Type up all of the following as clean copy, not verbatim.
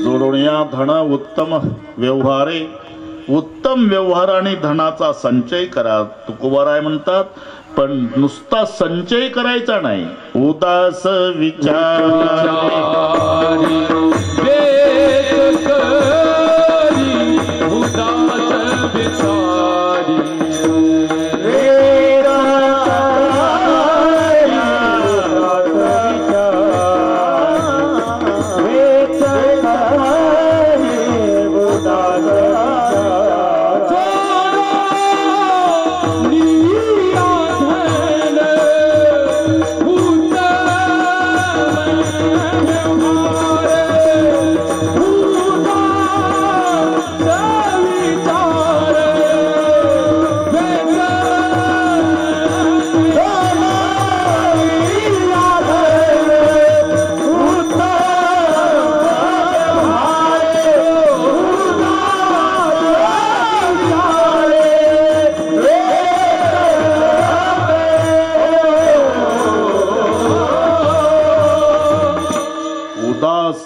जोडोनिया धन उत्तम व्यवहारे, उत्तम व्यवहार आणि धनाचा संचय करा. तुकोबाराय म्हणतात, पण नुसता संचय करायचा नाही, उदास विचार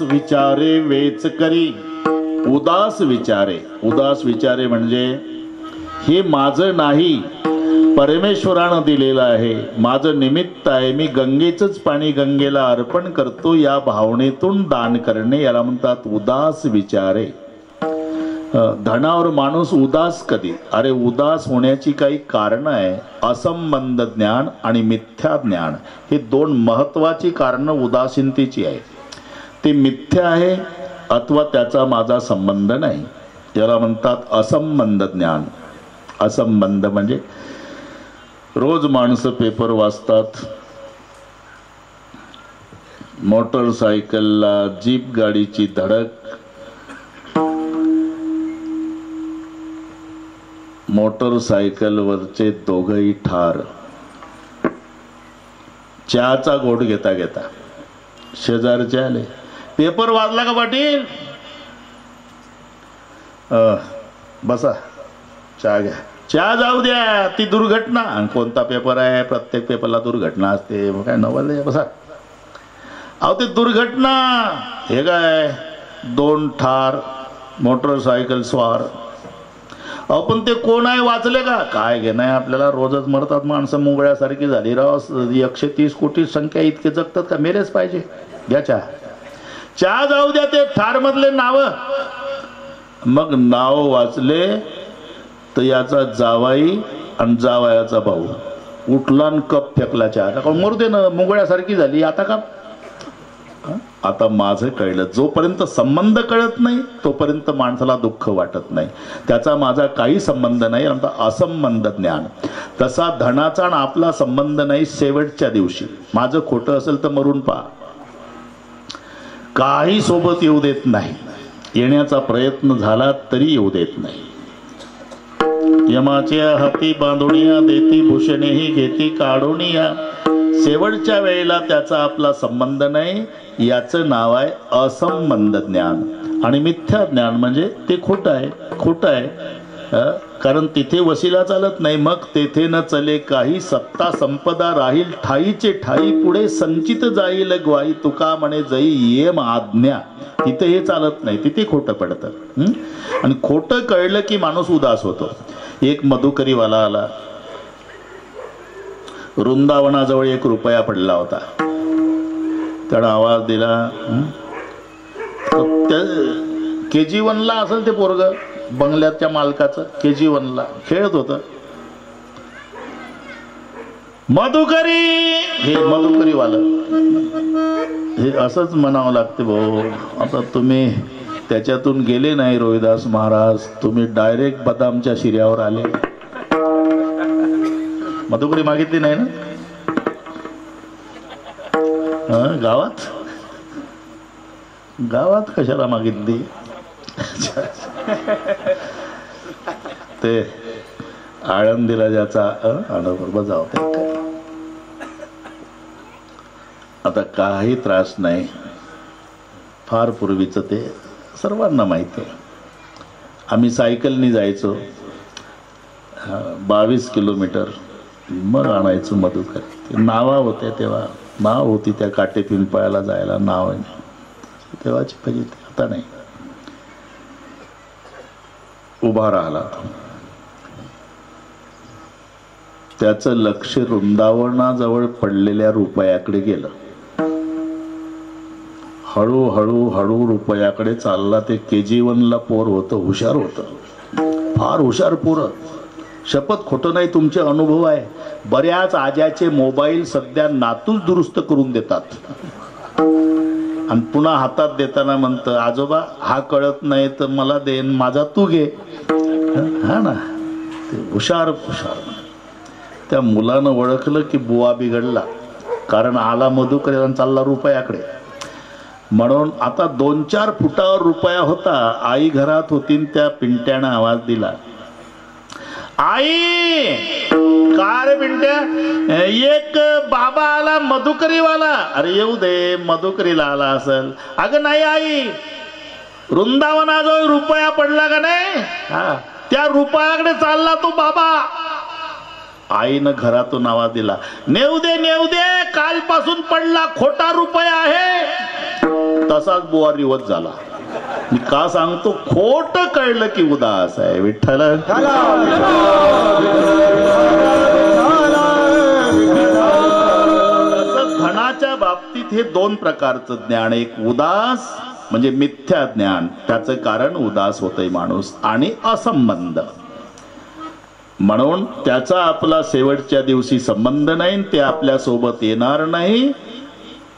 विचारे वेच करी. उदास विचारे, उदास विचारे म्हणजे हे माझं नाही, परमेश्वरानं दिलेलं आहे, माझं निमित्त आहे, मी गंगेचंच पाणी गंगेला अर्पण करतो, या भावनेतून दान करणे याला म्हणतात उदास विचारे. धनावर माणूस उदास कधी? अरे उदास होण्याची काही कारणं आहे. असंबंध ज्ञान आणि मिथ्या ज्ञान हे दोन महत्वाची कारणं उदासीनतेची आहे. ते मिथ्या आहे अथवा त्याचा माझा संबंध नाही, याला म्हणतात असंबंध ज्ञान. असंबंध म्हणजे रोज माणसं पेपर वाचतात, मोटरसायकलला जीप गाडीची धडक, मोटरसायकलवरचे दोघंही ठार, चहाचा घोट घेता घेता शेजारचे आले, पेपर वाचला का पाटील? बसा चहा घ्या. चहा जाऊ द्या, ती दुर्घटना. आणि कोणता पेपर आहे? प्रत्येक पेपरला दुर्घटना असते. मग काय नवल? बसा. अहो ते दुर्घटना, हे काय 2 ठार, मोटरसायकल स्वार. अहो पण ते कोण आहे? वाचले का? काय घेणं आहे आपल्याला? रोजच मरतात माणसं, मुंगळ्यासारखी झाली राव. 130 कोटी संख्या इतके जगतात का? मेलेच पाहिजे. घ्या चहा. चहा जाऊ द्या, ते ठार मधले नाव. मग नाव वाचले तर याचा जावाई आणि जावयाचा भाऊ उठला आणि कप फेकला चहा. मरू दे ना, मुंगळ्यासारखी झाली आता का? आता माझं कळलं. जोपर्यंत संबंध कळत नाही तोपर्यंत माणसाला दुःख वाटत नाही. त्याचा माझा काही संबंध नाही, असंबंध ज्ञान. तसा धनाचा आणि आपला संबंध नाही. शेवटच्या दिवशी माझं खोटं असेल तर मरून पहा, काही सोबत येऊ देत नाही. येण्याचा प्रयत्न झाला तरी येऊ देत नाही. यमाच्या हाती बांधुनिया देती, भूषणेही घेती काढुनिया. शेवटच्या वेळेला त्याचा आपला संबंध नाही, याचं नाव आहे असंबंध ज्ञान. आणि मिथ्या ज्ञान म्हणजे ते खोटं आहे. खोटं आहे कारण तिथे वशिला चालत नाही. मग तेथे न चले काही, सत्ता संपदा राहील ठाईचे ठाई. पुढे संचित जाईल ग्वाही, तुका म्हणे जई येम आज्ञा. तिथे हे चालत नाही, तिथे खोटं पडतं. आणि खोटं कळलं की माणूस उदास होतो. एक मधुकरीवाला आला, वृंदावनाजवळ 1 रुपया पडला होता. त्यानं आवाज दिला. KG1 ला असेल ते पोरग, बंगल्याच्या मालकाचं. KG1 ला खेळत होतं. मधुकरी, हे मधुकरीवालं. हे असंच म्हणावं लागते भाऊ. आता तुम्ही त्याच्यातून गेले नाही रोहिदास महाराज, तुम्ही डायरेक्ट बदामच्या शिऱ्यावर आले. मधुकरी मागितली नाही ना गावात? गावात कशाला मागितली? ते आळंदीला ज्याचा अनुभव जावते. आता काही त्रास नाही. फार पूर्वीचं ते सर्वांना माहिती आहे. आम्ही सायकलनी जायचो 22 किलोमीटर, मग आणायचो मधुकर. नावा होते तेव्हा नाव होती त्या काटे पिंपळाला जायला, नाव आहे तेव्हाची पाहिजे, आता नाही. उभा राहिला, त्याचं लक्ष वृंदावनाजवळ पडलेल्या रुपयाकडे गेलं. हळूहळू हळू रुपयाकडे चालला. ते KG1 ला पोर होतं, हुशार होतं, फार हुशार पोरं. शपथ खोटं नाही, तुमचे अनुभव आहे. बऱ्याच आज्याचे मोबाईल सध्या नातूच दुरुस्त करून देतात आणि पुन्हा हातात देताना म्हणतं, आजोबा हा कळत नाही तर मला देन, माझा तू घे. हा ना, ते हुशार हुशार. त्या मुलानं ओळखलं की बुवा बिघडला, कारण आला मधुकर आणि चालला रुपयाकडे. म्हणून आता 2-4 फुटावर रुपया होता. आई घरात होती, त्या पिंट्यानं आवाज दिला, आई का रे पिंट्या, एक बाबा आला मधुकरीवाला. अरे येऊ दे, मधुकरीला आला असेल. अगं नाही आई, वृंदावनाजवळ रुपया पडला का नाही, त्या रुपयाकडे चालला तो बाबा. आईनं घरातून आवाज दिला, नेऊ दे नेऊ दे, कालपासून पडला, खोटा रुपया आहे. तसाच बुवा रिवत झाला. मी का सांगतो, खोट कळलं की उदास आहे. विठ्ठल धनाच्या बाबतीत हे 2 प्रकारचं ज्ञान. एक उदास म्हणजे मिथ्या ज्ञान, त्याचं कारण उदास होतंय माणूस, आणि असंबंध. म्हणून त्याचा आपला शेवटच्या दिवशी संबंध नाही, ते आपल्या सोबत येणार नाही,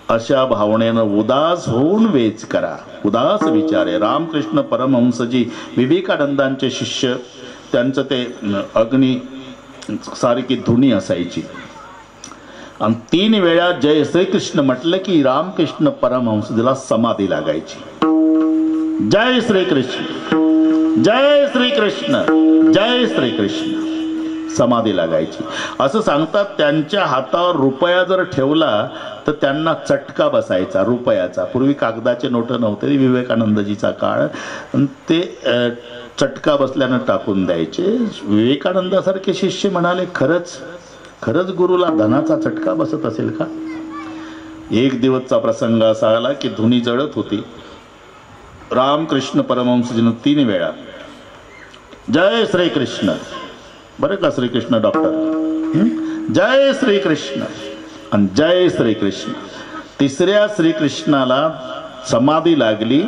अशा भावनेनं उदास होऊन वेच करा. उदास विचारे. रामकृष्ण परमहंसजी विवेकानंदांचे शिष्य, त्यांचं ते अग्नी सारखी धुनी असायची, आणि 3 वेळा जय श्रीकृष्ण म्हटलं की रामकृष्ण परमहंसजीला समाधी लागायची. जय श्रीकृष्ण, जय श्रीकृष्ण, जय श्रीकृष्ण, समाधी लागायची. असं सांगतात, त्यांच्या हातावर रुपया जर ठेवला तर त्यांना चटका बसायचा रुपयाचा. पूर्वी कागदाचे नोट नव्हते, विवेकानंदजीचा काळ, ते चटका बसल्यानं टाकून द्यायचे. विवेकानंदासारखे शिष्य म्हणाले, खरंच खरंच गुरुला धनाचा चटका बसत असेल का. एक दिवसचा प्रसंग असा आला की धुनी जळत होती. रामकृष्ण परमहंसजीनं 3 वेळा जय श्रीकृष्ण, बरं का श्रीकृष्ण डॉक्टर, जय श्रीकृष्ण आणि जय श्रीकृष्ण. 3ऱ्या श्रीकृष्णाला समाधी लागली,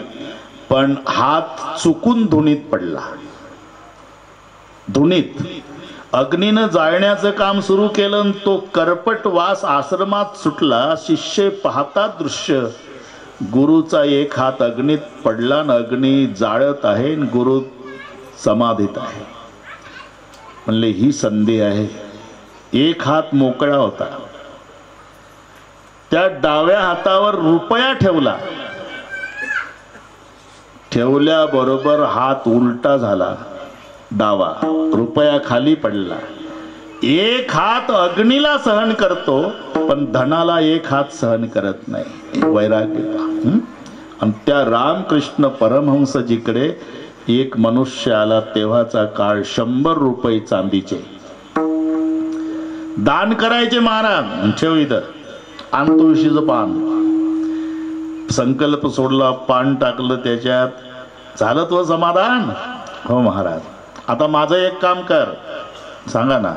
पण हात चुकून धुनीत पडला. धुनीत अग्नीनं जाळण्याचं काम सुरू केलं, तो करपट वास आश्रमात सुटला. शिष्य पाहता दृश्य, गुरुचा एक हात अग्नीत पडला, अग्नी जाळत आहे, गुरु समाधीत आहे. म्हणले ही संधी आहे. एक हात मोकळा होता, त्या डाव्या हातावर रुपया ठेवला. ठेवल्याबरोबर हात उलटा झाला, डावा रुपया खाली पडला. एक हात अग्नीला सहन करतो, पण धनाला एक हात सहन करत नाही. वैराग्य. आणि त्या रामकृष्ण परमहंसजीकडे एक मनुष्य आला. तेव्हाचा काळ 100 रुपये चांदीचे दान करायचे महाराज. ठेव इथं, आण तुळशीचं पान. संकल्प सोडला, पान टाकलं त्याच्यात, झालं तो समाधान. हो महाराज, आता माझं एक काम कर, सांगा ना,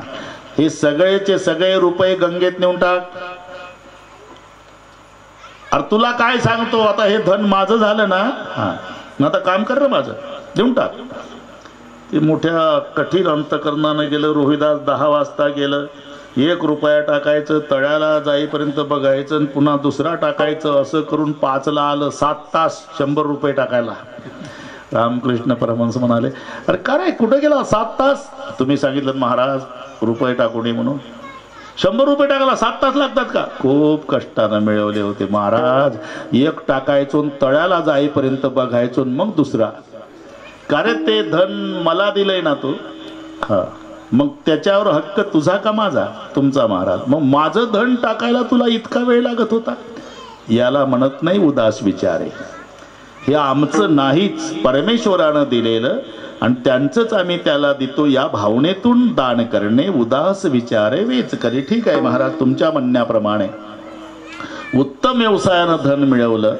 हे सगळेचे सगळे रुपये गंगेत नेऊन टाक. अरे तुला काय सांगतो, आता हे धन माझं झालं ना, हा आता काम कर ना माझं, देऊन टाक. ते मोठ्या कठीण अंतकरणानं गेलं. रोहिदास 10 वाजता गेलं. 1 रुपया टाकायचं, तळ्याला जाईपर्यंत बघायचं, आणि पुन्हा दुसरा टाकायचं. असं करून 5ला आलं. 7 तास 100 रुपये टाकायला. रामकृष्ण परमहंस म्हणाले, अरे का रे, कुठं गेला 7 तास. तुम्ही सांगितलं महाराज रुपये टाकू नये म्हणून. 100 रुपये टाकायला 7 तास लागतात का. खूप कष्टानं मिळवले होते महाराज. 1 टाकायचो, तळ्याला जाईपर्यंत बघायचो, मग दुसरा. का रे, ते धन मला दिलंय ना तू, हा, मग त्याच्यावर हक्क तुझा का माझा. तुमचा महाराज. मग माझं धन टाकायला तुला इतका वेळ लागत होता. याला म्हणत नाही उदास विचारे. हे आमचं नाहीच, परमेश्वरानं दिलेलं, आणि त्यांचंच आम्ही त्याला देतो. या भावनेतून दान करणे. उदास विचारे वेच करी. ठीक आहे महाराज, तुमच्या म्हणण्याप्रमाणे उत्तम व्यवसायानं धन मिळवलं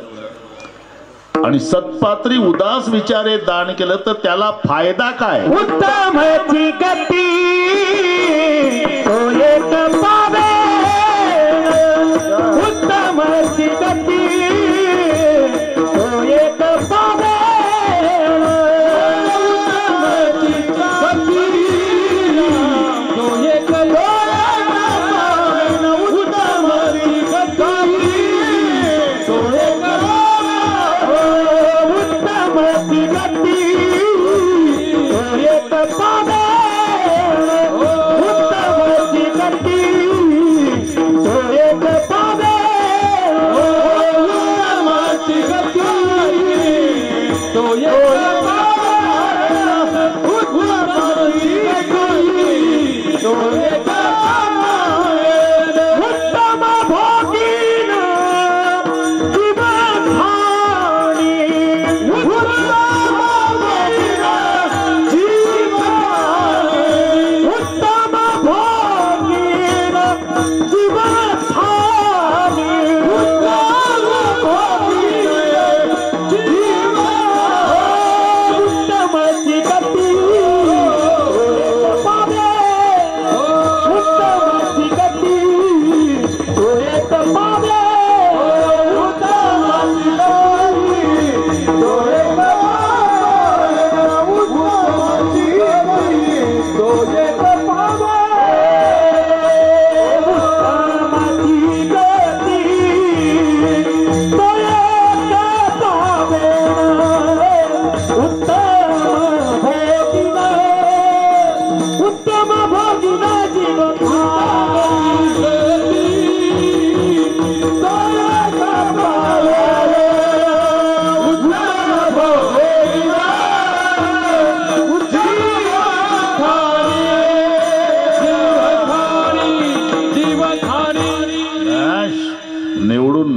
आणि सत्पात्री उदास विचारे दान केलं तर त्याला फायदा काय? उत्तमची गती तो एक पावे, उत्तमची गती तो एक पावे,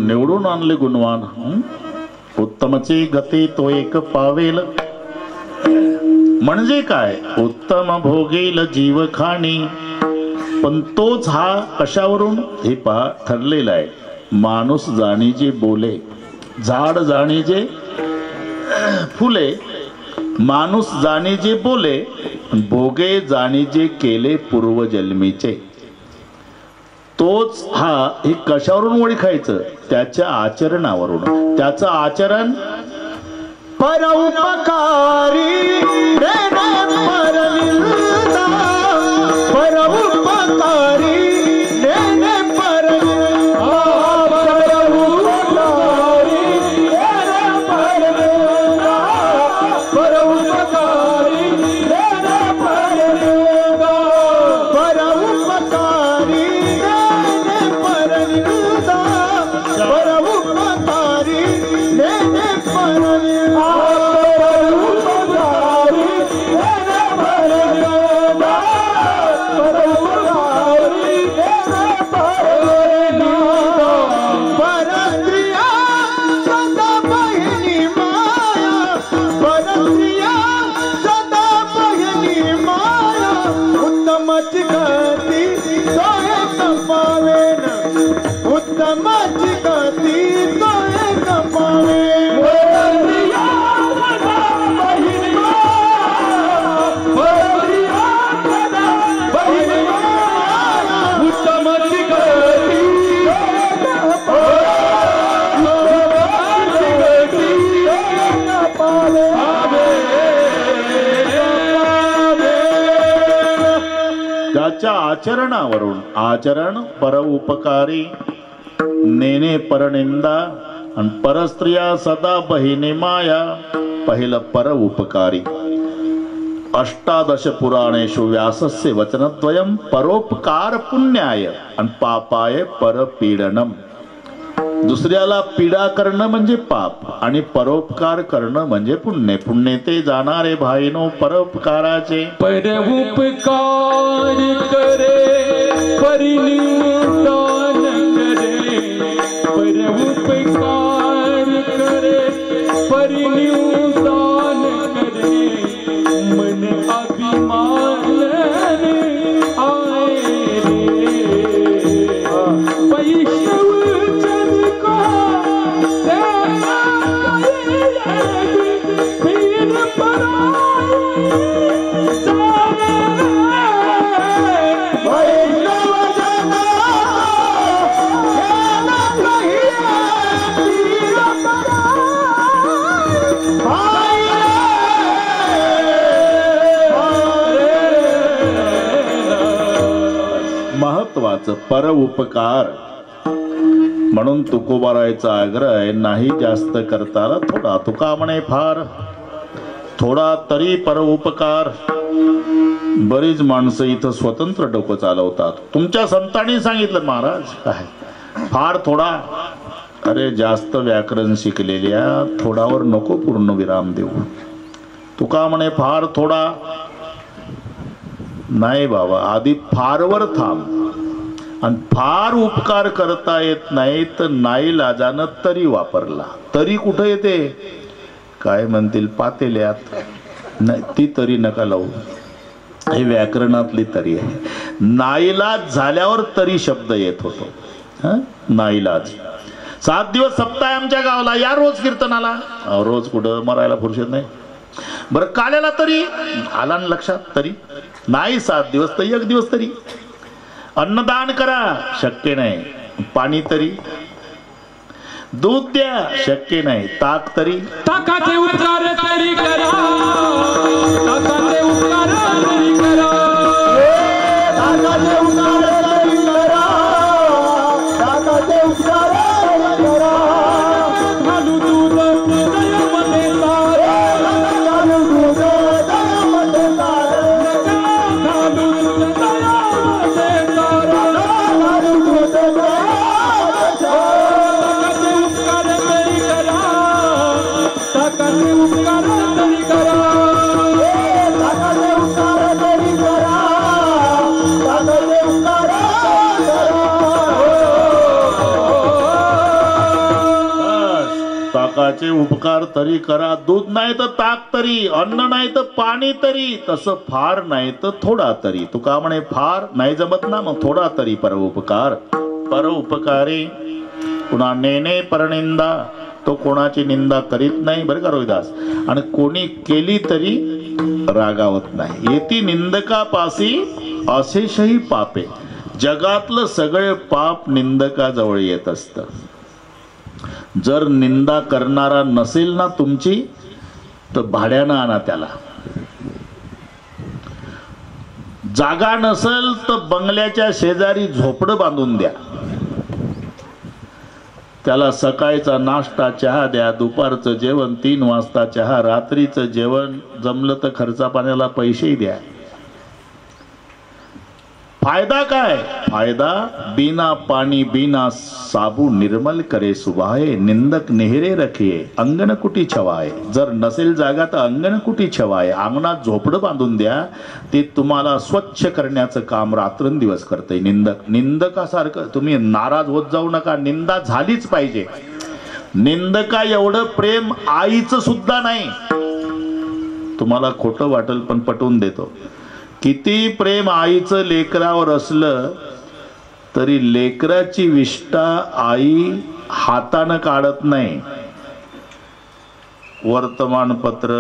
निवडून आणले गुणवान. उत्तमची गती तो एक पावेल म्हणजे काय? उत्तम भोगेल जीव खाणी. पण तोच हा कशावरून हे पहा ठरलेला आहे. माणूस जाणीचे बोले, झाड जाणीचे फुले. माणूस जाणीचे बोले, भोगे जाणीचे केले पूर्वजन्मीचे. तोच हा हे कशावरून ओळखायचं? त्याच्या आचरणावरून. त्याचं आचरण परोपकारी परोपकारी त्याच्या आचरणावरून. आचरण परोपकारी, नेने परनिंदा आणि परस्त्रिया सदा बहिणी माया. पहिलं परोपकारी. अष्टादश पुराणेषु व्यासस्य वचनद्वयं परोपकार पुण्याय आणि पापाय परपीडनम. दुसऱ्याला पीडा करणं म्हणजे पाप आणि परोपकार करणं म्हणजे पुण्य. पुण्य ते जाणारे भाईनो परोपकाराचे. परोपकार करे परिनिदान करे, परोपकार करे परिनिदान करे, मन अभिमान आए रे वैष्णव जन महत्वाचं पर उपकार. म्हणून तुकोबारायचा आग्रह आहे, नाही जास्त करता आला थोडा. तुका म्हणे फार थोडा तरी पर उपकार. बरीच माणसं इथं स्वतंत्र डोकं चालवतात. तुमच्या संतांनी सांगितलं महाराज काय फार थोडा. अरे जास्त व्याकरण शिकलेल्या थोडावर नको पूर्ण विराम देऊ. तुका म्हणे फार थोडा. नाही बाबा, आधी फारवर थांब. आणि फार उपकार करता येत नाही तर नाईलाजानं तरी वापरला. तरी कुठं येते काय म्हणतील पातेल्यात, नाही ती तरी नका लावू. हे व्याकरणातली तरी आहे. नाईलाज झाल्यावर तरी शब्द येत होतो. नाईलाज. 7 दिवस सप्ताह आहे आमच्या गावाला, या रोज कीर्तनाला. रोज कुठं मरायला फुरशत नाही. बरं काल्याला तरी आला ना लक्षात. तरी नाही 7 दिवस तर 1 दिवस तरी. अन्नदान करा, शक्य नाही. पाणी तरी. दूध द्या, शक्य नाही. ताक तरी. ताकाचे उपकार तरी करा. ताकाचे उपकार तरी करा. ताकाचे उपकार तरी करा. ताकाचे उपकार तरी करा. घालू दूध हृदयामध्ये तारा. घालू दूध हृदयामध्ये तारा. घालू दूध हृदयामध्ये तारा. घालू दूध हृदयामध्ये तारा. ताकाचे उपकार तरी करा. ताकाचे उपकार तरी करा. ताकाचे उपकार ताकाचे उपकार तरी करा. दूध नाही तर ताक तरी. अन्न नाही तर पाणी तरी. तसं फार नाही तर थोडा तरी. तुका म्हणे फार नाही जमत ना, मग थोडा तरी पर उपकार. पर उपकारी पुन्हा नेणे परनिंदा. तो कोणाची निंदा करीत नाही बरं का रोहिदास. आणि कोणी केली तरी रागावत नाही. येती निंदकापासी अशेषही पापे. जगातलं सगळे पाप निंदकाजवळ येत असतं. जर निंदा करणारा नसेल ना तुमची तर भाड्यानं आणा त्याला. जागा नसेल तर बंगल्याच्या शेजारी झोपडं बांधून द्या. त्याला सकाळचा नाश्ता चहा द्या. दुपारचं जेवण 3 वाजता चहा. रात्रीचं जेवण जमलं तर खर्चा पाण्याला पैसेही द्या. फायदा काय? फायदा बिना पाणी बिना साबू निर्मल करे सुभाए. निंदक नेहरे रखे अंगण कुटी छवाए. जर नसेल जागा तर अंगण कुटी छवाए. अंगणात झोपडं बांधून द्या. ते तुम्हाला स्वच्छ करण्याचं काम रात्रंदिवस करते निंदक. निंदकासारखं तुम्ही नाराज होत जाऊ नका. निंदा झालीच पाहिजे. निंदका एवढं प्रेम आईचं सुद्धा नाही. तुम्हाला खोटं वाटेल पण पटवून देतो. किती प्रेम आईचं लेकरावर असलं तरी लेकराची विष्ठा आई हातानं काढत नाही. वर्तमानपत्र,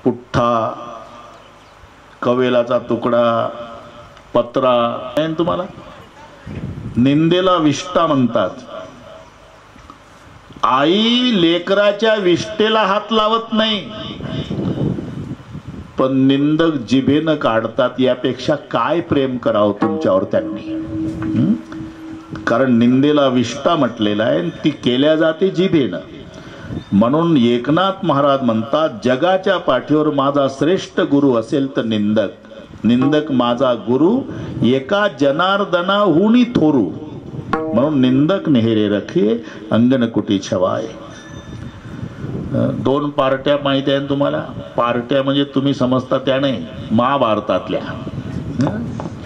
पुठ्ठा, कवेलाचा तुकडा, पत्रा तुम्हाला निंदेला विष्ठा म्हणतात. आई लेकराच्या विष्ठेला हात लावत नाही. पण निंदक जिभेनं काढतात. यापेक्षा काय प्रेम करावं तुमच्यावर त्यांनी. कारण निंदेला विष्ठा म्हटलेला आहे. ती केल्या जाते जिभेनं. म्हणून एकनाथ महाराज म्हणतात जगाच्या पाठीवर माझा श्रेष्ठ गुरु असेल तर निंदक. निंदक माझा गुरु एका जनार्दनाहुनी थोरू. म्हणून निंदक नेहरे रखे अंगण कुटी छवाय. 2 पार्ट्या माहिती आहे तुम्हाला. पार्ट्या म्हणजे तुम्ही समजता त्या नाही, महाभारतातल्या.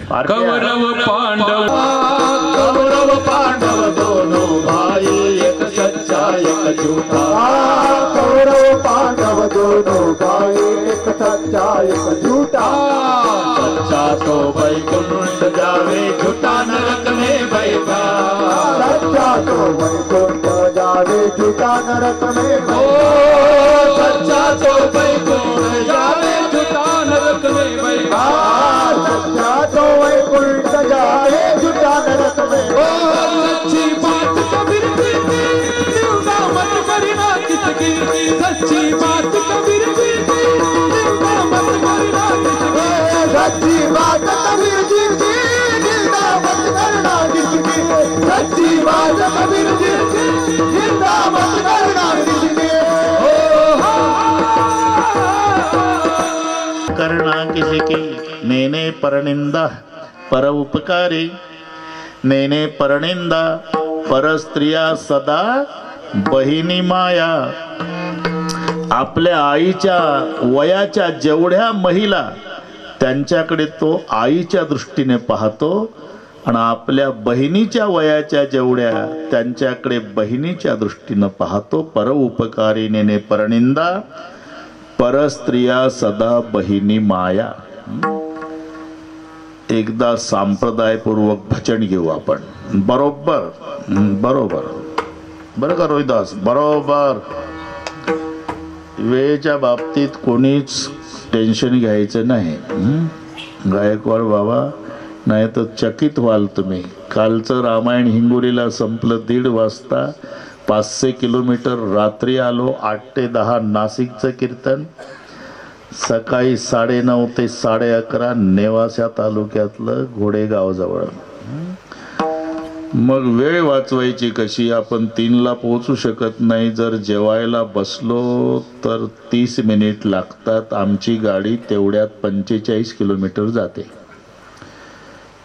कौरव पांडव. कौरव पांडव दोनों भाई एक सच्चा एक झूठा. कौरव पांडव दोनों भाई एक सच्चा एक झूठा. सच्चा तो वैकुंठ जावे झूठा नरक में बैठा. सच्चा तो वैकुंठ जावे झूठा नरक में बैठा. सच्चा तो वैकुंठ जावे झूठा नरक में बैठा. सच्चा तो वैकुंठ जावे झूठा नरक में. सच्ची बात कबीर की निंदा मत करना किसकी. सच्ची बात कबीर की निंदा मत करना किसकी. सच्ची बात कबीर जी की निंदा मत की नेने परनिंदा पर उपकारी नेने परनिंदा परस्त्रिया सदा बहिणी माया. आपल्या आईच्या वयाच्या जेवढ्या महिला त्यांच्याकडे तो आईच्या दृष्टीने पाहतो आणि आपल्या बहिणीच्या वयाच्या जेवढ्या त्यांच्याकडे बहिणीच्या दृष्टीनं पाहतो. पर उपकारी नेने परनिंदा परस्त्रिया सदा बहिणी माया. एकदा संप्रदायपूर्वक भजन घेऊ आपण. बरोबर बरोबर बरं का रोहिदास, बरोबर. वेळेच्या बाबतीत कोणीच टेन्शन घ्यायचं नाही. गायकवाड बाबा, नाही तर चकित व्हाल तुम्ही. कालचं रामायण हिंगोलीला संपलं 1:30 वाजता. 500 किलोमीटर रात्री आलो. 8 ते 10 नाशिकचं कीर्तन. सकाळी 9:30 ते 11:30 नेवासा तालुक्यातलं घोडेगाव जवळ. मग वेळ वाचवायची कशी? आपण 3ला पोहोचू शकत नाही. जर जेवायला बसलो तर 30 मिनिट लागतात. आमची गाडी तेवढ्यात 45 किलोमीटर जाते.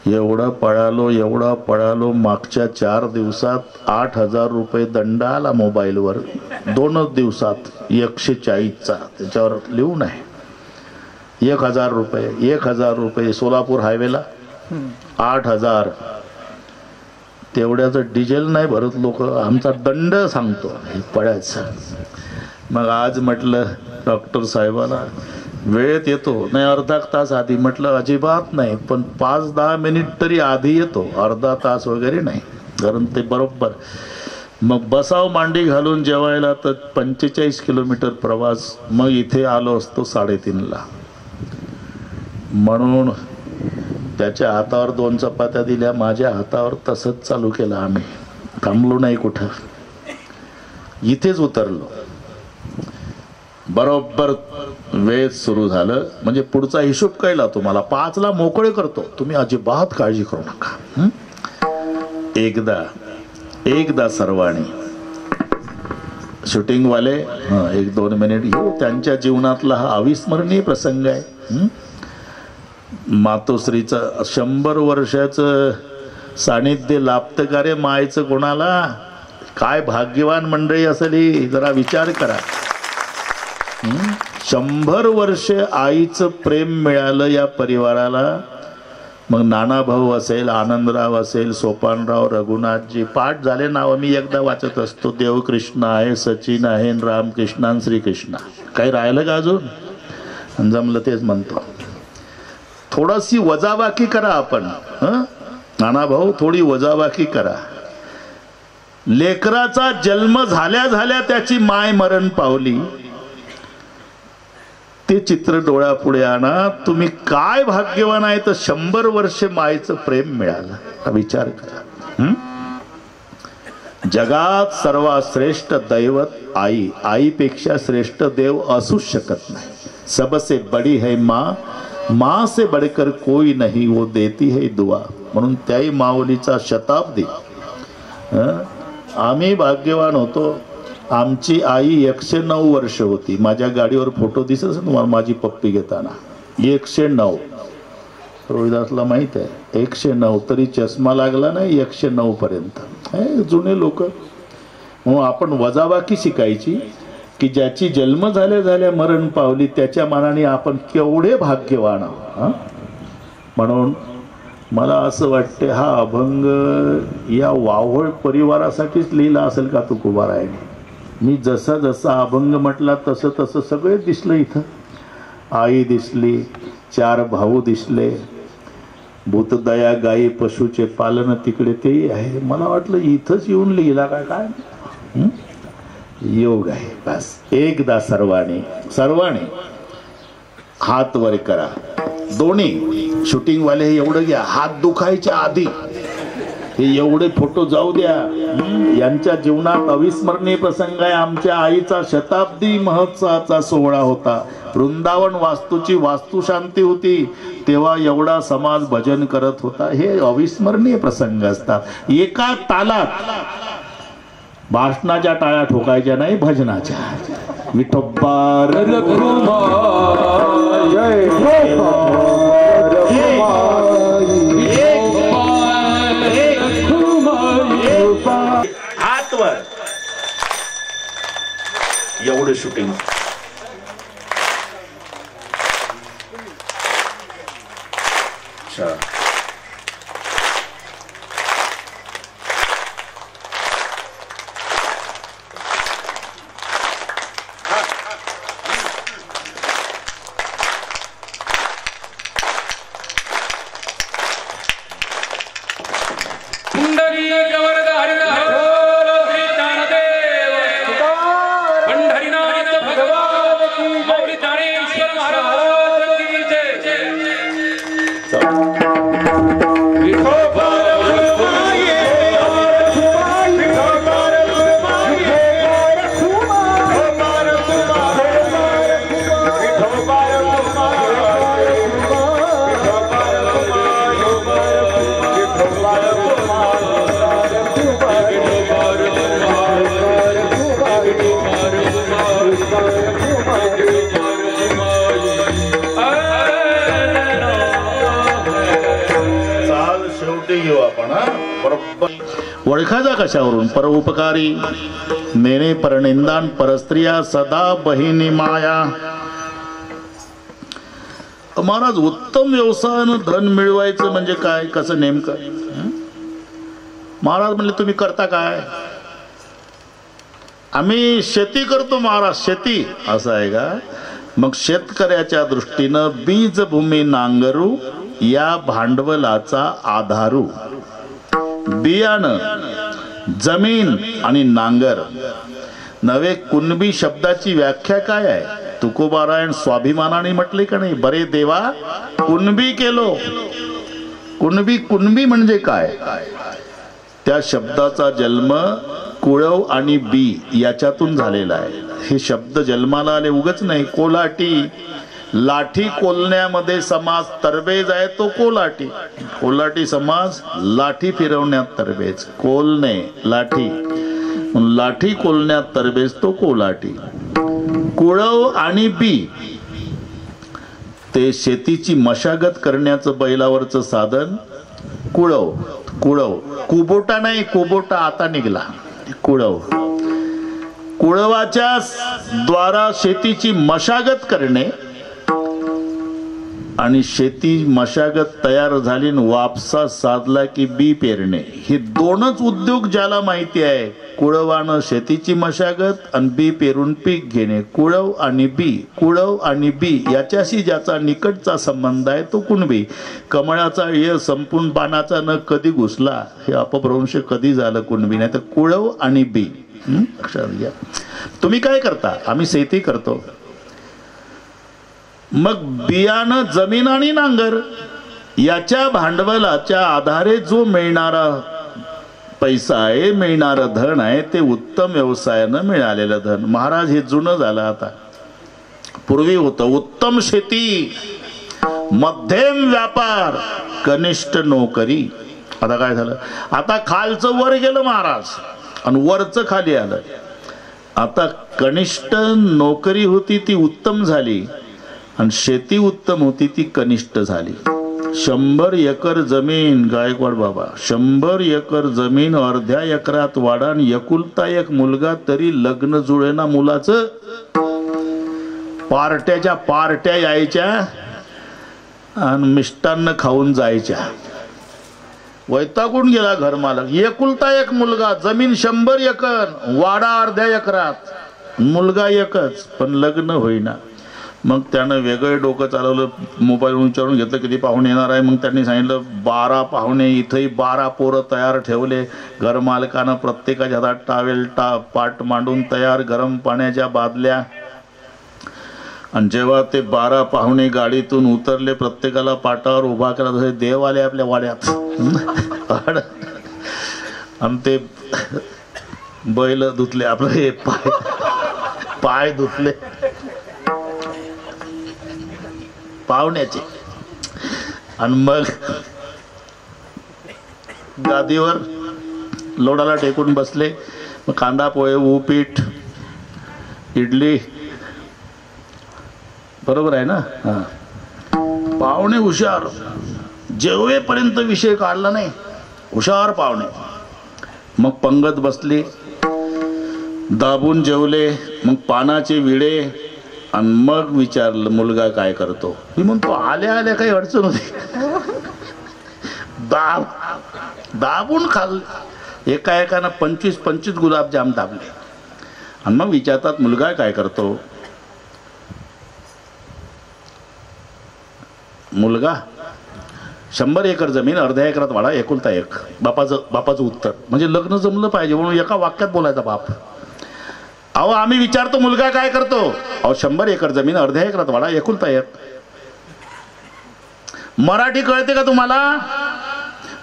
एवढा पळालो. मागच्या 4 दिवसात 8,000 रुपये दंड आला मोबाईलवर. 2च दिवसात 140चा. त्याच्यावर लिहून आहे 1,000 रुपये. सोलापूर हायवेला 8,000. तेवढ्याचं डिझेल नाही भरत लोक. आमचा दंड सांगतो पडायचा. मग आज म्हटलं डॉक्टर साहेबाला, वेळेत येतो नाही, अर्धा तास आधी. म्हटलं अजिबात नाही, पण 5-10 मिनिट तरी आधी येतो, अर्धा तास वगैरे नाही, कारण ते बरोबर. मग बसाव मांडी घालून जेवायला तर 45 किलोमीटर प्रवास. मग इथे आलो असतो 3:30ला. म्हणून त्याच्या हातावर 2 चपात्या दिल्या, माझ्या हातावर. तसंच चालू केलं आम्ही. थांबलो नाही कुठं, इथेच उतरलो. बरोबर वेळ सुरू झालं. म्हणजे पुढचा हिशोब कळला तुम्हाला. 5ला मोकळे करतो, तुम्ही अजिबात काळजी करू नका. एकदा सर्वांनी शूटिंगवाले 1-2 मिनिट घेऊ. त्यांच्या जीवनातला हा अविस्मरणीय प्रसंग आहे. मातोश्रीचं 100 वर्षाचं सानिध्य लाभतं का रे मायचं कोणाला? काय भाग्यवान मंडळी असेल ही, जरा विचार करा. 100 वर्ष आईचं प्रेम मिळालं या परिवाराला. मग नानाभाऊ असेल, आनंदराव असेल, सोपानराव, रघुनाथजी, पाठ झाले नाव मी एकदा वाचत असतो. देवकृष्ण आहे, सचिन आहे, रामकृष्ण, श्रीकृष्ण. काही राहिलं का अजून? जमलं तेच म्हणतो. थोडीशी वजाबाकी करा आपण. नानाभाऊ थोडी वजाबाकी करा. लेकराचा जन्म झाल्या त्याची माय मरण पावली. ते चित्र डोळ्यापुढे आणा. तुम्ही काय भाग्यवान आहे तर 100 वर्ष मायचं प्रेम मिळालं. विचार करा. जगात सर्वात श्रेष्ठ दैवत आई. आईपेक्षा श्रेष्ठ देव असूच शकत नाही. सबसे बडी है माँ, माँ से बढ़कर कोई नहीं, वो देती है दुआ. म्हणून त्याही माऊलीचा शताब्दी. आम्ही भाग्यवान होतो. आमची आई 109 वर्ष होती. माझ्या गाडीवर फोटो दिसत असेल तुम्हाला माझी पप्पी घेताना. 109. रोहिदासला माहित आहे 109. तरी चष्मा लागला नाही 109 पर्यंत. जुने लोक. म्हणून आपण वजाबाकी शिकायची की ज्याची जन्म झाल्या मरण पावली त्याच्या मनाने आपण केवढे भाग्यवान आहोत. म्हणून मला असं वाटते हा अभंग या वावळ परिवारासाठीच लिहिला असेल का तुकोबारायाने. मी जसा अभंग म्हटला तसं सगळे दिसलं इथं. आई दिसली, 4 भाऊ दिसले, भूतदया गायी पशुचे पालन तिकडे तेही आहे. मला वाटलं इथंच येऊन लिहिला काय योग आहे. बस एकदा सर्वांनी हात वर करा. दोन्ही शूटिंग वाले हे एवढं घ्या. हात दुखायच्या आधी हे एवढे फोटो जाऊ द्या. यांच्या जीवनात अविस्मरणीय प्रसंग आहे. आमच्या आईचा शताब्दी महोत्सवाचा सोहळा होता. वृंदावन वास्तूची वास्तुशांती होती. तेव्हा एवढा समाज भजन करत होता. हे अविस्मरणीय प्रसंग असतात. एका तालात भाषणाच्या टाळ्या ठोकायच्या नाही, भजनाच्या. विठोबा रखुमाई जय हात वर एवढं शूटिंग ओळखायचा कशावरून? परोपकारी नेणे परनिंदान परस्त्रिया सदा बहिणी माया. महाराज उत्तम व्यवसायानं धन मिळवायचं म्हणजे काय, कसं नेमकं? महाराज म्हणले तुम्ही करता काय? आम्ही शेती करतो महाराज. शेती असं आहे का? मग शेतकऱ्याच्या दृष्टीनं बीजभूमी नांगरू या भांडवलाचा आधारू. बियाणं, जमीन आणि नांगर नवे. कुणबी शब्दाची व्याख्या काय आहे? तुकोबारायण स्वाभिमानाने म्हटले का नाही? बरे देवा कुणबी केलो. कुणबी, कुणबी म्हणजे काय? त्या शब्दाचा जन्म कुळव आणि बी याच्यातून झालेला आहे. हे शब्द जन्माला आले उगच नाही. कोल्हाटी, लाठी कोलण्यामध्ये समाज तरबेज आहे तो कोल्हाटी. कोल्हाटी समाज लाठी फिरवण्यात तरबेज. कोलणे लाठी, लाठी कोलण्यात तरबेज तो कोल्हाटी. कुळव आणि बी ते शेतीची मशागत करण्याचं बैलावरचं साधन कुळव. कुळव कुबोटा नाही, कुबोटा आता निघाला. कुळव, कुळवाच्या द्वारा शेतीची मशागत करणे आणि शेती मशागत तयार झाली वापसा साधला की बी पेरणे. हे दोनच उद्योग ज्याला माहिती आहे. कुळवानं शेतीची मशागत आणि बी पेरून पीक घेणे. कुळव आणि बी, कुळव आणि बी याच्याशी ज्याचा निकटचा संबंध आहे तो कुणबी. कमळाचा ये संपून पानाचा न कधी घुसला हे अपभ्रंश कधी झालं कुणबी. नाही तर कुळव आणि बी. लक्षात घ्या. तुम्ही काय करता? आम्ही शेती करतो. मग बियाणं, जमीन आणि नांगर याच्या भांडवलाच्या आधारे जो मिळणारा पैसा आहे, मिळणारं धन आहे ते उत्तम व्यवसायानं मिळालेलं धन. महाराज हे जुनं झालं. आता पूर्वी होतं उत्तम शेती, मध्यम व्यापार, कनिष्ठ नोकरी. आता काय झालं? आता खालचं वर गेलं महाराज आणि वरचं खाली आलं. आता कनिष्ठ नोकरी होती ती उत्तम झाली आणि शेती उत्तम होती ती कनिष्ठ झाली. 100 एकर जमीन, गायकवाड बाबा, 100 एकर जमीन अर्ध्या एकरात वाढा आणि एकुलता एक मुलगा तरी लग्न जुळेना मुलाचं. पार्ट्याच्या पार्ट्या यायच्या आणि मिष्टान्न खाऊन जायच्या. वैतागून गेला घर मालक. एकुलता एक मुलगा, जमीन 100 एकर, वाडा अर्ध्या एकरात, मुलगा एकच पण लग्न होईना. मग त्यानं वेगळं डोकं चालवलं. मोबाईल विचारून घेतलं किती पाहुणे येणार आहे. मग त्यांनी सांगितलं 12 पाहुणे. इथंही 12 पोरं तयार ठेवले. घरमालकानं प्रत्येकाच्या हातात टावेल पाट मांडून तयार, गरम पाण्याच्या बादल्या. आणि जेव्हा ते 12 पाहुणे गाडीतून उतरले प्रत्येकाला पाटावर उभा केला. तसे देव आले आपल्या वाड्यात. आणि ते बैल धुतले, आपलं हे पाय धुतले पाहुण्याचे. आणि मग गादीवर लोडाला टेकून बसले. मग कांदा पोहे, उपीट, इडली बरोबर आहे ना? हा. पाहुणे हुशार, जेवेपर्यंत विषय काढला नाही, हुशार पाहुणे. मग पंगत बसली, दाबून जेवले, मग पानाचे विडे, आणि मग विचारलं मुलगा काय करतो. मी म्हणतो आल्या आल्या काही अडचण होती, दाबून खाल्ले. एकानं 25 गुलाबजाम दाबले, आणि मग विचारतात मुलगा काय करतो. मुलगा 100 एकर जमीन, अर्ध्या एकरात वाडा, एकुलता एक. बापाचं उत्तर. म्हणजे लग्न जमलं पाहिजे म्हणून एका वाक्यात बोलायचा बाप. अहो आम्ही विचारतो मुलगा काय करतो. अहो 100 एकर जमीन, अर्ध्या एकरात वाडा, एकुलता एक. मराठी कळते का तुम्हाला?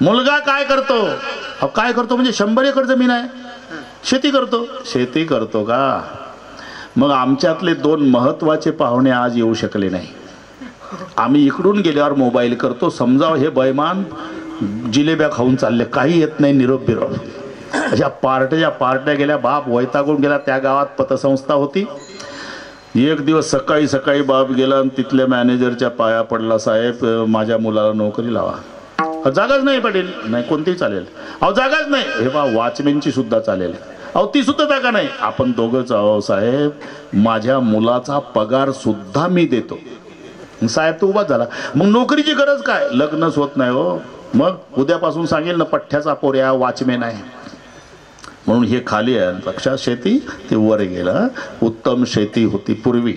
मुलगा काय करतो. अहो काय करतो म्हणजे 100 एकर जमीन आहे, शेती करतो. शेती करतो का? मग आमच्यातले 2 महत्वाचे पाहुणे आज येऊ शकले नाही. आम्ही इकडून गेल्यावर मोबाईल करतो, समजावं हे बैमान जिलेब्या खाऊन चालले, काही येत नाही, निरोप बिरोप. अशा पार्ट्या गेल्या. बाप वैतागून गेला. त्या गावात पतसंस्था होती. एक दिवस सकाळी बाप गेला आणि तिथल्या मॅनेजरच्या पाया पडला, साहेब माझ्या मुलाला नोकरी लावा. जागाच नाही पाटील. नाही कोणतीही चालेल. अहो जागाच नाही. हे बा वॉचमॅनची सुद्धा चालेल. अहो ती सुद्धा जागा नाही. आपण दोघंच आहो साहेब, माझ्या मुलाचा पगार सुद्धा मी देतो. साहेब तो उभाच झाला. मग नोकरीची गरज काय? लग्नच होत नाही हो. मग उद्यापासून सांगेल ना पठ्ठ्याचा पोऱ्या वॉचमॅन आहे म्हणून. हे खाली आहे. लक्षात शेती ते वर गेलं. उत्तम शेती होती पूर्वी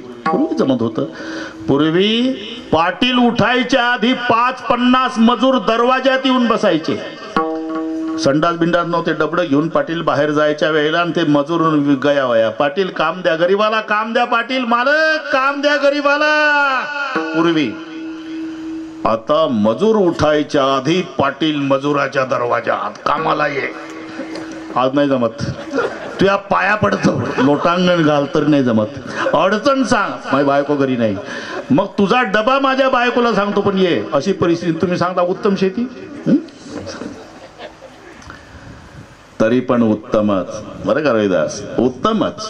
जमत होतं. पूर्वी पाटील उठायच्या आधी 5-50 मजूर दरवाजात येऊन बसायचे. संडास बिंडास नव्हते. डबडं घेऊन पाटील बाहेर जायच्या वेळेला, आणि ते मजूर गया वया, पाटील काम द्या गरीबाला, काम द्या पाटील, मालक काम द्या गरीबाला. पूर्वी. आता मजूर उठायच्या आधी पाटील मजुराच्या दरवाजात, कामाला ये. आज नाही जमत. तुझ्या पाया पडतो, लोटांगण घाल तर नाही जमत. अडचण सांग, माझी बायको घरी नाही. मग तुझा डबा माझ्या बायकोला सांगतो पण ये. अशी परिस्थिती. तुम्ही सांगता उत्तम शेती, तरी पण उत्तमच. बरं का रविदास, उत्तमच.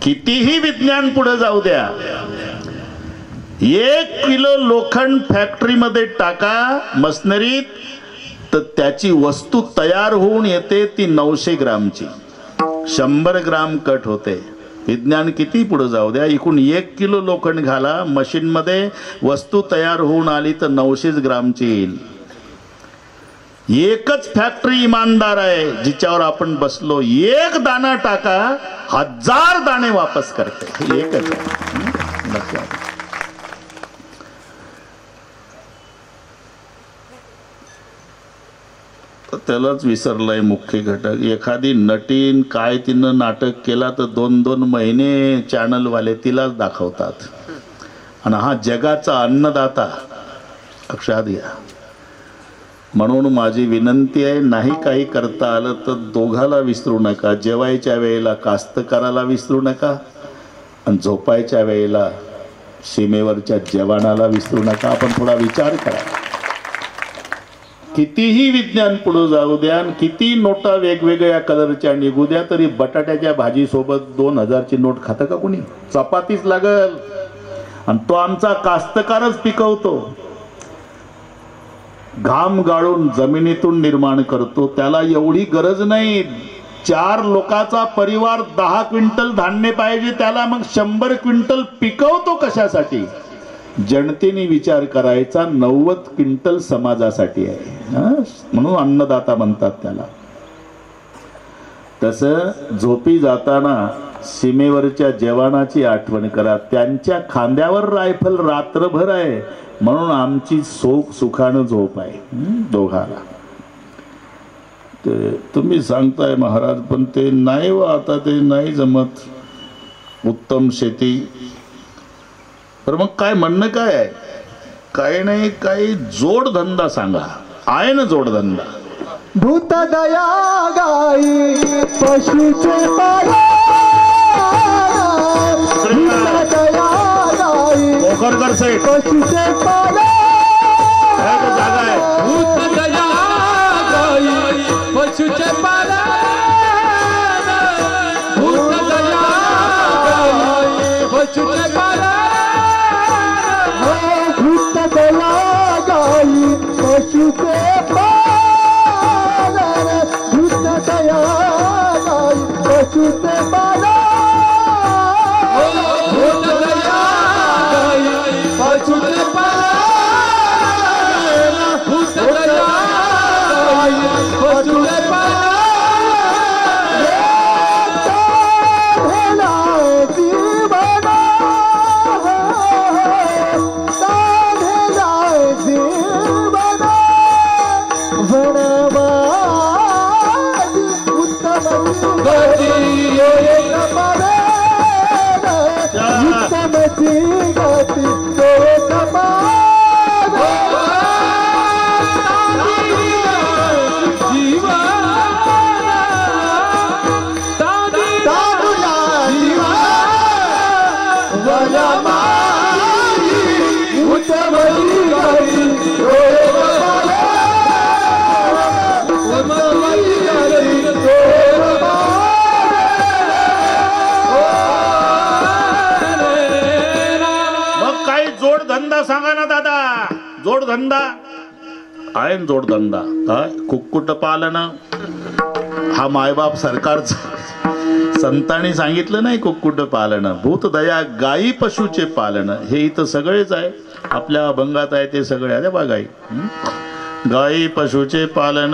कितीही विज्ञान पुढे जाऊ द्या, 1 किलो लोखंड फॅक्टरीमध्ये टाका मशनरीत, तर त्याची वस्तू तयार होऊन येते ती 900 ग्रामची. 100 ग्राम कट होते. विज्ञान किती पुढे जाऊ द्या, इकडून 1 किलो लोखंड घाला मशीनमध्ये, वस्तू तयार होऊन आली तर 900 ग्रामची येईल. एकच फॅक्टरी इमानदार आहे जिच्यावर आपण बसलो. 1 दाना टाका, 1000 दाणे वापस करते. एकच आहे. त्यालाच विसरलाय मुख्य घटक. एखादी नटीन काय तिनं नाटक केला तर 2-2 महिने चॅनलवाले तिलाच दाखवतात. आणि हा जगाचा अन्नदाता लक्षात घ्या. म्हणून माझी विनंती आहे, नाही काही करता आलं तर दोघाला विसरू नका. जेवायच्या वेळेला कास्तकाराला विसरू नका, आणि झोपायच्या वेळेला सीमेवरच्या जवानाला विसरू नका. आपण थोडा विचार करा. कितीही विज्ञान पुढे जाऊ द्या, आणि किती नोटा वेगवेगळ्या कलरच्या निघू द्या, तरी बटाट्याच्या भाजीसोबत 2000ची नोट खातं का कोणी? चपातीच लागल. आणि तो आमचा कास्तकारच पिकवतो. घाम गाळून जमिनीतून निर्माण करतो. त्याला एवढी गरज नाही. 4 लोकांचा परिवार 10 क्विंटल धान्य पाहिजे त्याला, मग 100 क्विंटल पिकवतो कशासाठी? जनतेने विचार करायचा. 90 क्विंटल समाजासाठी आहे. म्हणून अन्नदाता म्हणतात त्याला. तसं झोपी जाताना सीमेवरच्या जवानाची आठवण करा. त्यांच्या खांद्यावर रायफल रात्रभर आहे, म्हणून आमची सुखानं झोप आहे दोघाला. ते तुम्ही सांगताय महाराज, पण ते नाही व आता ते नाही जमत. उत्तम शेती. तर मग काय म्हणणं काय आहे? काही नाही, काही जोडधंदा सांगा. आहे ना जोडधंदा? भूत दया गाई पशुचे पालन, भूत दया गाई कोकरकर सेठ पशुचे पालन, जागा आहे. भूत दया गाई पशुचे पालन, भूत दया गाई पशुचे पालन, पशुचे पालन भूत दया गाई पशुचे पालन भूत दया गाई पशुचे पालन सांगा ना दादा. जोडधंदा आहे ना, जोडधंदा काय कुक्कुट पालन हा मायबाप सरकारचा. संतांनी सांगितलं नाही कुक्कुट पालन. भूत दया गायी पशुचे पालन हे इथं सगळेच आहे. आपल्या अभंगात आहे ते सगळे आहे बा. गायी पशुचे पालन.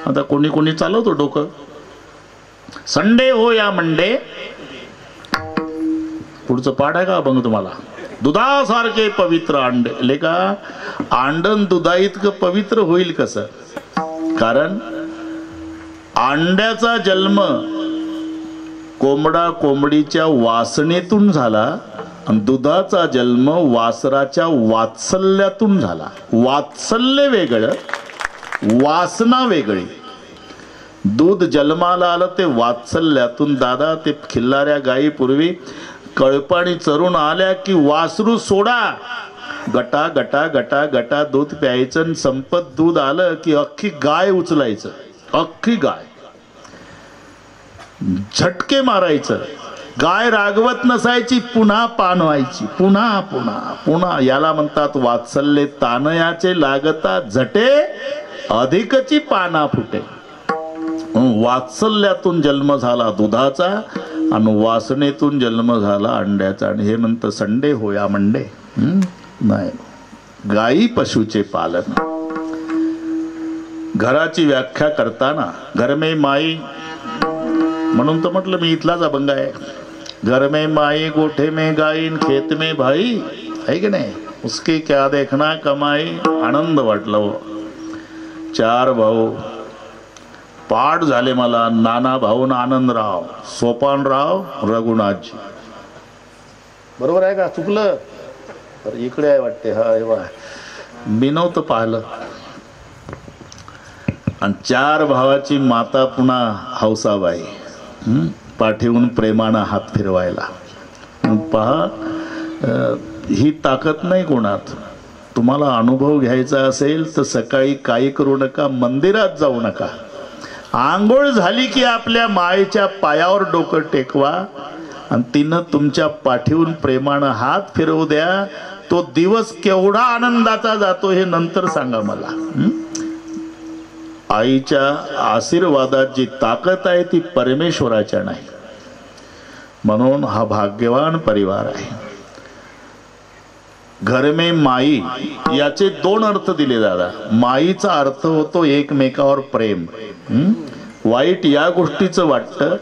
आता कोणी कोणी चालवतो डोकं. संडे हो या मंडे. पुढचं पाठ आहे का अभंग तुम्हाला. दुधासारखे पवित्र अंडे. लेका अंडन दुधा इतकं पवित्र होईल कसं. कारण अंड्याचा जन्म कोंबडा कोंबडीच्या वासनेतून झाला आणि दुधाचा जन्म वासराच्या वात्सल्यातून झाला. वात्सल्य वेगळं, वासना वेगळी. दूध जन्माला आलं ते वात्सल्यातून. दादा ते खिल्लाऱ्या गायी पूर्वी कळपाणी चरून आल्या की वासरू सोडा, गटा गटा गटा गटा दूध प्यायचं. संपत दूध आलं की अख्खी गाय उचलायचं. अख्खी गाय झटके मारायचं. गाय रागवत नसायची, पुन्हा पान व्हायची. पुन्हा पुन्हा पुन्हा. याला म्हणतात वात्सल्य. तानयाचे लागता झटे अधिकची पाना फुटे. वात्सल्यातून जन्म झाला दुधाचा आणि वासनेतून जन्म झाला अंड्याचा. आणि हे म्हणतं संडे होया मंडे. नाही, गायी पशुचे पालन. घराची व्याख्या करताना घर में माई म्हणून तर म्हटलं मी इथलाच अभंग आहे. घर में माई गोठे में गाईन खेत में भाई आहे की नाही. उसकी क्या देखना कमाई. आनंद वाटला. 4 भाऊ पाठ झाले मला. नाना भाऊ आनंदराव, सोपानराव, रघुनाथजी. बरोबर आहे का. चुकलं तर इकडे आहे वाटते. हा एव्हा मी नव्हतं पाहिलं. आणि 4 भावाची माता पुन्हा हौसाबाई. पाठीहून प्रेमानं हात फिरवायला. पहा ही ताकद नाही कोणात. तुम्हाला अनुभव घ्यायचा असेल तर सकाळी काही करू नका, मंदिरात जाऊ नका. आंघोळ झाली की आपल्या मायेच्या पायावर डोकं टेकवा आणि तिनं तुमच्या पाठीहून प्रेमानं हात फिरवू द्या. तो दिवस केवढा आनंदाचा जातो हे नंतर सांगा मला. आईच्या आशीर्वादात जी ताकद आहे ती परमेश्वराच्या नाही. म्हणून हा भाग्यवान परिवार आहे. घर में माई याचे 2 अर्थ दिले दादा. माईचा अर्थ होतो एकमेकावर प्रेम. वाईट या गोष्टीचं वाटतं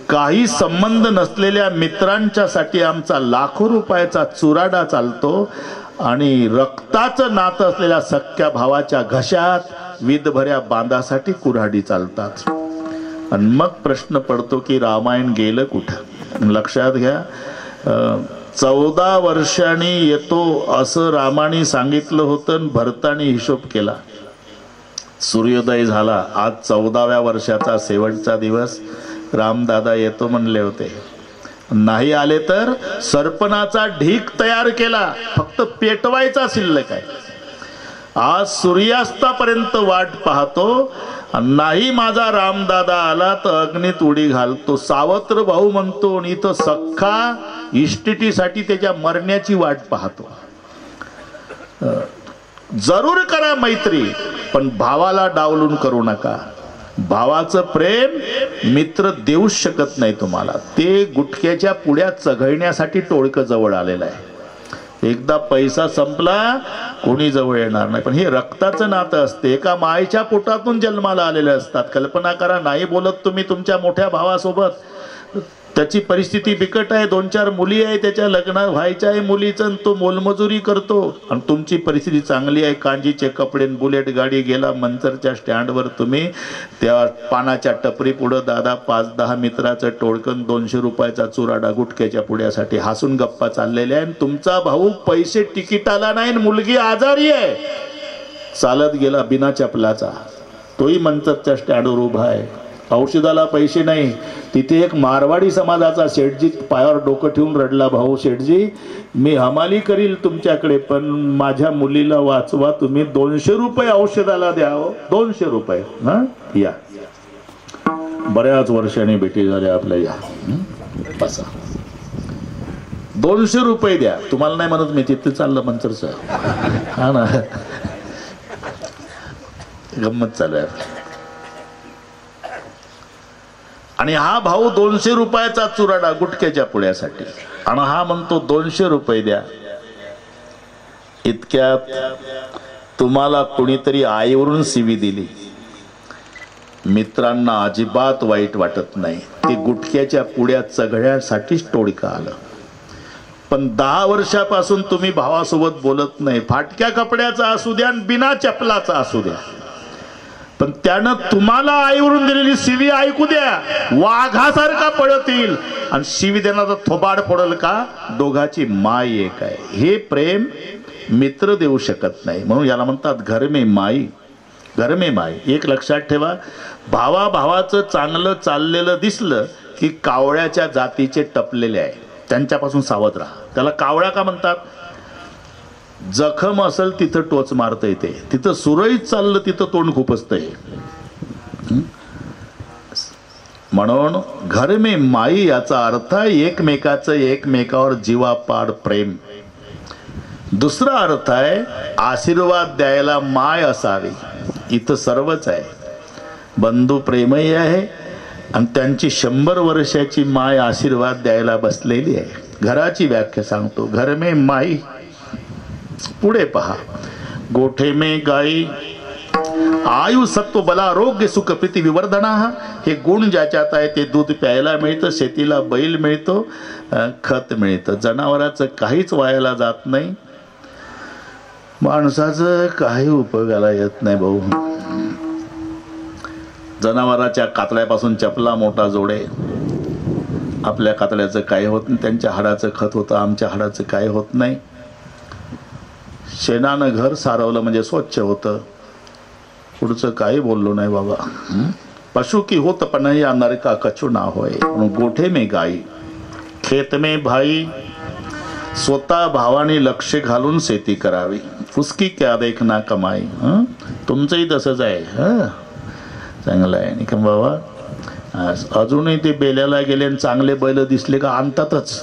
काही संबंध नसलेल्या मित्रांच्या साठी आमचा लाखो रुपयाचा चुराडा चालतो आणि रक्ताचं नातं असलेल्या सख्या भावाच्या घशात विधभऱ्या बांधासाठी कुऱ्हाडी चालतात. आणि मग प्रश्न पडतो की रामायण गेलं कुठं. लक्षात घ्या, 14 वर्षांनी येतो असं रामाने सांगितलं होतं. भरताने हिशोब केला. सूर्योदय झाला. आज 14व्या वर्षाचा शेवटचा दिवस. रामदादा येतो म्हणले होते. नाही आले तर सरपणाचा ढीक तयार केला. फक्त पेटवायचा शिल्लक आहे. आज सूर्यास्तापर्यंत वाट पाहतो. नाही माझा रामदादा आला तर अग्नीत उडी घालतो. सावत्र भाऊ म्हणतो आणि इथं सख्खा इष्टिटीसाठी त्याच्या मरण्याची वाट पाहतो. जरूर करा मैत्री, पण भावाला डावलून करू नका. भावाचं प्रेम मित्र देऊच शकत नाही तुम्हाला. ते गुटख्याच्या पुड्या चघळण्यासाठी टोळकं जवळ आलेलं आहे. एकदा पैसा संपला कोणी जवळ येणार नाही. पण हे रक्ताचं नातं असते. एका मायेच्या पोटातून जन्माला आलेले असतात. कल्पना करा, नाही बोलत तुम्ही तुमच्या मोठ्या भावासोबत, त्याची परिस्थिती बिकट आहे, 2-4 मुली आहे, त्याच्या लग्न व्हायच्या आहे मुलीचं, तो मोलमजुरी करतो. आणि तुमची परिस्थिती चांगली आहे, कांजीचे कपडे, बुलेट गाडी, गेला मंचरच्या स्टँडवर तुम्ही त्या पानाच्या टपरी पुढं दादा 5-10 मित्राचं टोळकन 200 रुपयाचा चुराडा गुटख्याच्या पुड्यासाठी हसून गप्पा चाललेल्या आहे. तुमचा भाऊ पैसे तिकिटाला नाही, मुलगी आजारी आहे, चालत गेला बिना चपलाचा, तोही मंचरच्या स्टँडवर उभा आहे, औषधाला पैसे नाही. तिथे एक मारवाडी समाजाचा शेठजी पायावर डोकं ठेवून रडला, भाऊ शेठजी मी हमाली करील तुमच्याकडे, पण माझ्या मुलीला वाचवा, तुम्ही 200 रुपये औषधाला द्या. 200 रुपये. हा या, बऱ्याच वर्षांनी भेटी झाल्या आपल्या, या बसा, 200 रुपये द्या. तुम्हाला नाही म्हणत मी, तिथे चाललं मंचरचं. हा ना, गंमत चालू आहे. आणि हा भाऊ 200 रुपयाचा चुराडा गुटख्याच्या पुड्यासाठी, आणि हा म्हणतो 200 रुपये द्या. इतक्यात तुम्हाला कोणीतरी आईवरून शिवी दिली. मित्रांना अजिबात वाईट वाटत नाही, ते गुटख्याच्या पुड्या चघळण्यासाठीच टोळकं आलं. पण 10 वर्षापासून तुम्ही भावासोबत बोलत नाही, फाटक्या कपड्याचा असू द्या, बिना चपलाचा असू द्या, पण त्यानं तुम्हाला आईवरून दिलेली शिवी ऐकू द्या, वाघासारखा पळत येईल आणि शिवी देणारा थोबाड पडल का? दोघाची माय एक आहे. हे प्रेम मित्र देऊ शकत नाही. म्हणून याला म्हणतात घर में माई, घर में माई. एक लक्षात ठेवा, भावा भावाचं चांगलं चाललेलं दिसलं की कावळ्याच्या जातीचे टपलेले आहे, त्यांच्यापासून सावध राहा. त्याला कावळा का म्हणतात? जखम असेल तिथं टोच मारता येते, तिथं सुरळीत चाललं तिथं तोंड खुपसतंय. म्हणून घर में माई याचा अर्थ एकमेकाचं एकमेकावर जीवापाड प्रेम. दुसरा अर्थ आहे आशीर्वाद द्यायला माय असावी. इथं सर्वच आहे, बंधू प्रेमही आहे आणि त्यांची 100 वर्षाची माय आशीर्वाद द्यायला बसलेली आहे. घराची व्याख्या सांगतो, घर में माई. पुढे पहा, गोठे में गाई, आयु सत्व बल आरोग्य सुख प्रीती विवर्धना. हे गुण ज्याच्यात आहे ते दूध प्यायला मिळतं, शेतीला बैल मिळतो, खत मिळतं. जनावराचं काहीच वायाला जात नाही, माणसाचं काही उपयोगाला येत नाही भाऊ. जनावराच्या कातड्यापासून चपला मोठा जोडे, आपल्या कातड्याचं काही होत नाही, त्यांच्या हाडाचं खत होतं, आमच्या हाडाचं काही होत नाही. शेणानं घर सारवलं म्हणजे स्वच्छ होतं, पुढचं काही बोललो नाही बाबा. पशु की होत पण या नर का कछु ना होय. गोठे में गाई, खेत में भाई. स्वतः भावाने लक्ष घालून शेती करावी, उसकी क्या देखना कमाई. तुमचंही तसंच आहे. चांगलं आहे नाही का बाबा. अजूनही ते बेल्याला गेले आणि चांगले बैल दिसले का आणतातच.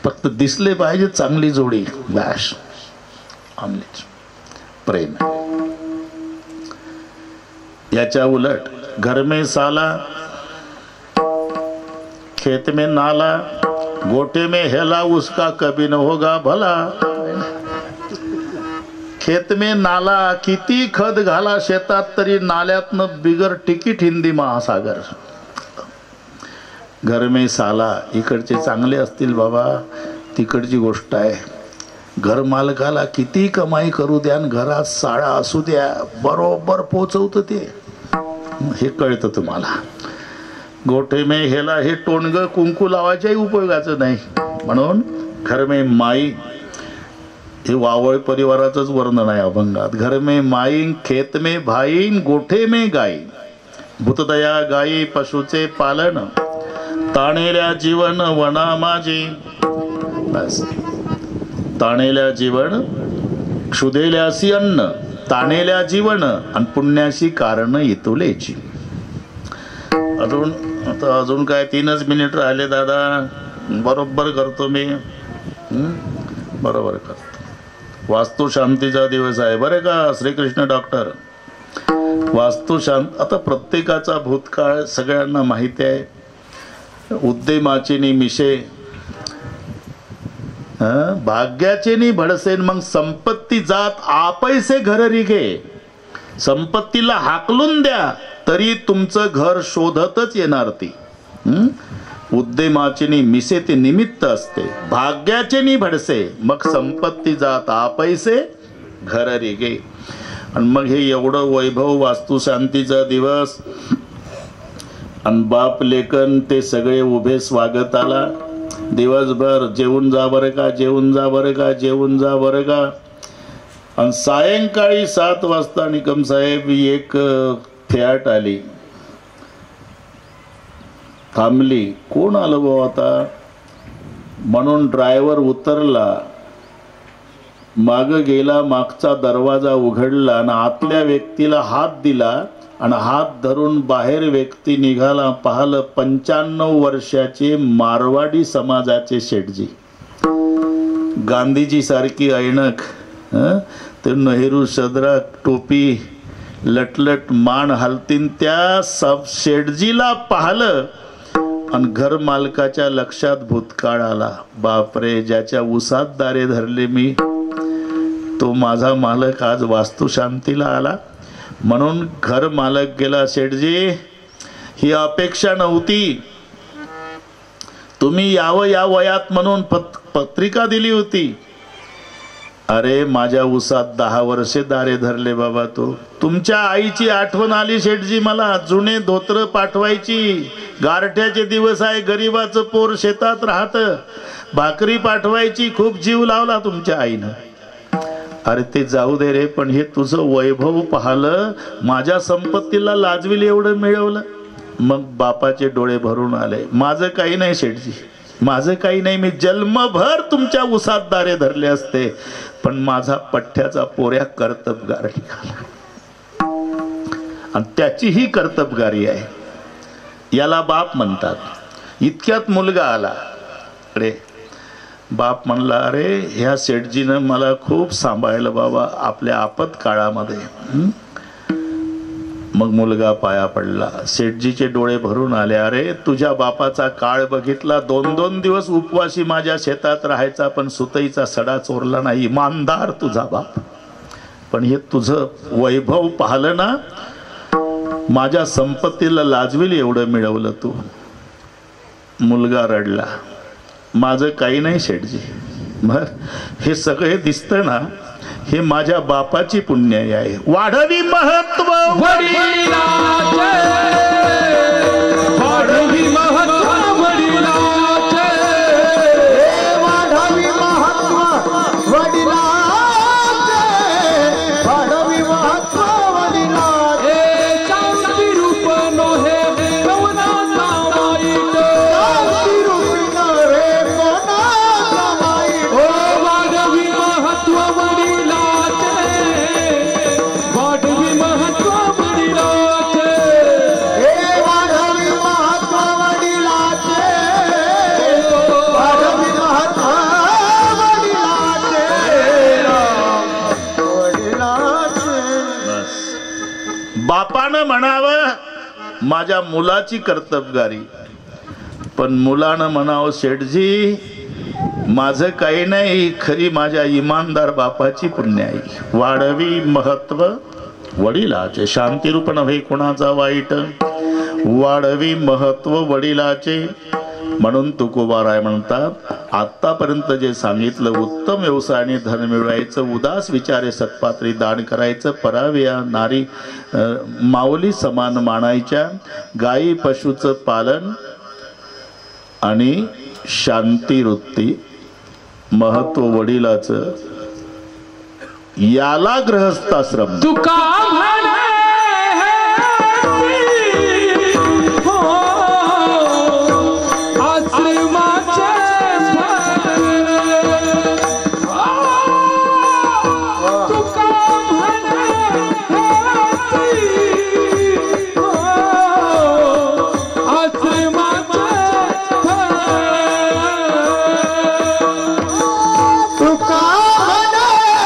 फक्त दिसले पाहिजे चांगली जोडी, बॅश आणलीच. प्रेम. याच्या उलट घर में साला, खेत में नाला, गोटे में हेला, उसका कभी न होगा भला. खेत में नाला, किती खत घाला शेतात तरी नाल्यातनं बिगर तिकीट हिंदी महासागर. घर में साला, इकडचे चांगले असतील बाबा, तिकडची गोष्ट आहे. घर मालकाला किती कमाई करू द्या, घरात साळा असू द्या, बरोबर पोचवतं ते, हे कळतं तुम्हाला. गोठे में हेला, हे टोणग कुंकू लावायच्याही उपयोगाचं नाही. म्हणून घर में माई, हे वावळ परिवाराचंच वर्णन आहे अभंगात. घर में माई, खेत में भाई, गोठे में गाई. भूतदया गाई पशुचे पालन, ताणेल्या जीवन वना माझी. बस, ताणेल्या जीवन, क्षुदेल्यासी अन्न, ताणेल्या जीवन आणि पुण्याशी कारण इतुलेची. अजून काय 3च मिनिट राहिले दादा. बरोबर करतो मी, बरोबर करतो. वास्तू शांतीचा दिवस आहे बरे का श्रीकृष्ण डॉक्टर. वास्तुशांत आता प्रत्येकाचा भूतकाळ सगळ्यांना माहिती आहे. उद्यमाचे नि मिशे भाग्याचे नि भडसेन मग संपत्ती जात आपैसे घर रिघे. संपत्तीला हाकलून द्या तरी तुमचं घर शोधतच येणार ती. उद्यमाचे नि मिसे ते निमित्त असते. भाग्याचे नि भडसे मग संपत्ती जात आपैसे घर रिघे. आणि मग हे एवढं वैभव वास्तुशांतीचा दिवस आणि बाप लेकन ते सगळे उभे स्वागताला. दिवसभर जेवून जा बरं का, जेवून जा बरं का, जेवून जा बरं का. आणि सायंकाळी 7 वाजता निकम साहेब एक फॅट आली, थांबली. कोण आलं भाऊ आता म्हणून ड्रायव्हर उतरला, माग गेला, मागचा दरवाजा उघडला आणि आतल्या व्यक्तीला हात दिला आणि हात धरून बाहेर व्यक्ती निघाला. पाहिलं 95 वर्षाचे मारवाडी समाजाचे शेठजी, गांधीजी सारखी ऐणक, ते नेहरू सदरा टोपी, लटलट मान हलतीन. त्या सब शेठजीला पाहिलं आणि घर मालकाच्या लक्षात भूतकाळ आला. बापरे, ज्याच्या उसात दारे धरले मी तो माझा मालक आज वास्तुशांतीला आला. म्हणून घर मालक गेला, शेठजी ही अपेक्षा नव्हती, तुम्ही यावं या वयात म्हणून पत्रिका दिली होती. अरे माझ्या उसात 10 वर्षे दारे धरले बाबा. तुमच्या आईची आठवण आली शेठजी मला. जुने धोत्र पाठवायची, गारठ्याचे दिवस आहे, गरीबाचं पोर शेतात राहत, भाकरी पाठवायची. खूप जीव लावला तुमच्या आईनं. अरे ते जाऊ दे रे, पण हे तुझं वैभव पाहलं, माझ्या संपत्तीला लाजविल एवढं मिळवलं. मग बापाचे डोळे भरून आले. माझं काही नाही शेठजी, माझं काही नाही, मी जन्मभर तुमच्या उसात दारे धरले असते, पण माझा पठ्ठ्याचा पोऱ्या कर्तबगार निघाला आणि त्याची ही कर्तबगारी आहे. याला बाप म्हणतात. इतक्यात मुलगा आला. अरे बाप म्हणला, अरे ह्या शेठजीनं मला खूप सांभाळलं बाबा आपल्या आपत काळामध्ये. मग मुलगा पाया पडला. शेठजीचे डोळे भरून आले. अरे तुझ्या बापाचा काळ बघितला, 2-2 दिवस उपवासी माझ्या शेतात राहायचा, पण सुतईचा सडा चोरला नाही. इमानदार तुझा बाप. पण हे तुझं वैभव पाहिलं ना, माझ्या संपत्तीला लाजविल एवढं मिळवलं तू. मुलगा रडला. माझं काही नाही शेठजी, मग हे सगळे दिसतं ना, हे माझ्या बापाची पुण्याई आहे. वाढवी महत्व वडिलाचे, वाढवी महत्व वडिलाचे, वाढवी महत्व वडिलाचे, वाढवी महत्व वडिलाचे. शांती रूप नोहे कोणाचा वाईट, शांती रूपी न रे कोणाचा वाईट. ओ वाढवी महत्व वडिलाचे, वाढवी महत्व वडिलाचे, हे वाढवी महत्व वडिलाचे, वाढवी महत्व वडिलाचे. बापानं म्हणावं माझ्या मुलाची कर्तबगारी, पण मुलानं म्हणावं शेठजी माझं काही नाही, खरी माझ्या इमानदार बापाची पुण्याई. वाढवी महत्व वडिलाचे, शांतीरूप नव्हे कोणाचा वाईट. वाढवी महत्व वडिलाचे. म्हणून तुकोबाराय म्हणतात, आतापर्यंत जे सांगितलं, उत्तम व्यवसायाने धन मिळवायचं, उदास विचारे सत्पात्री दान करायचं, पराव्या नारी माऊली समान मानायच्या, गायी पशुचं पालन आणि शांती वृत्ती, महत्व वडिलाचं, याला गृहस्थाश्रम. तुका म्हणे हो आश्रमाचे तुका म्हणे हो आश्रमाचे तुका म्हणायची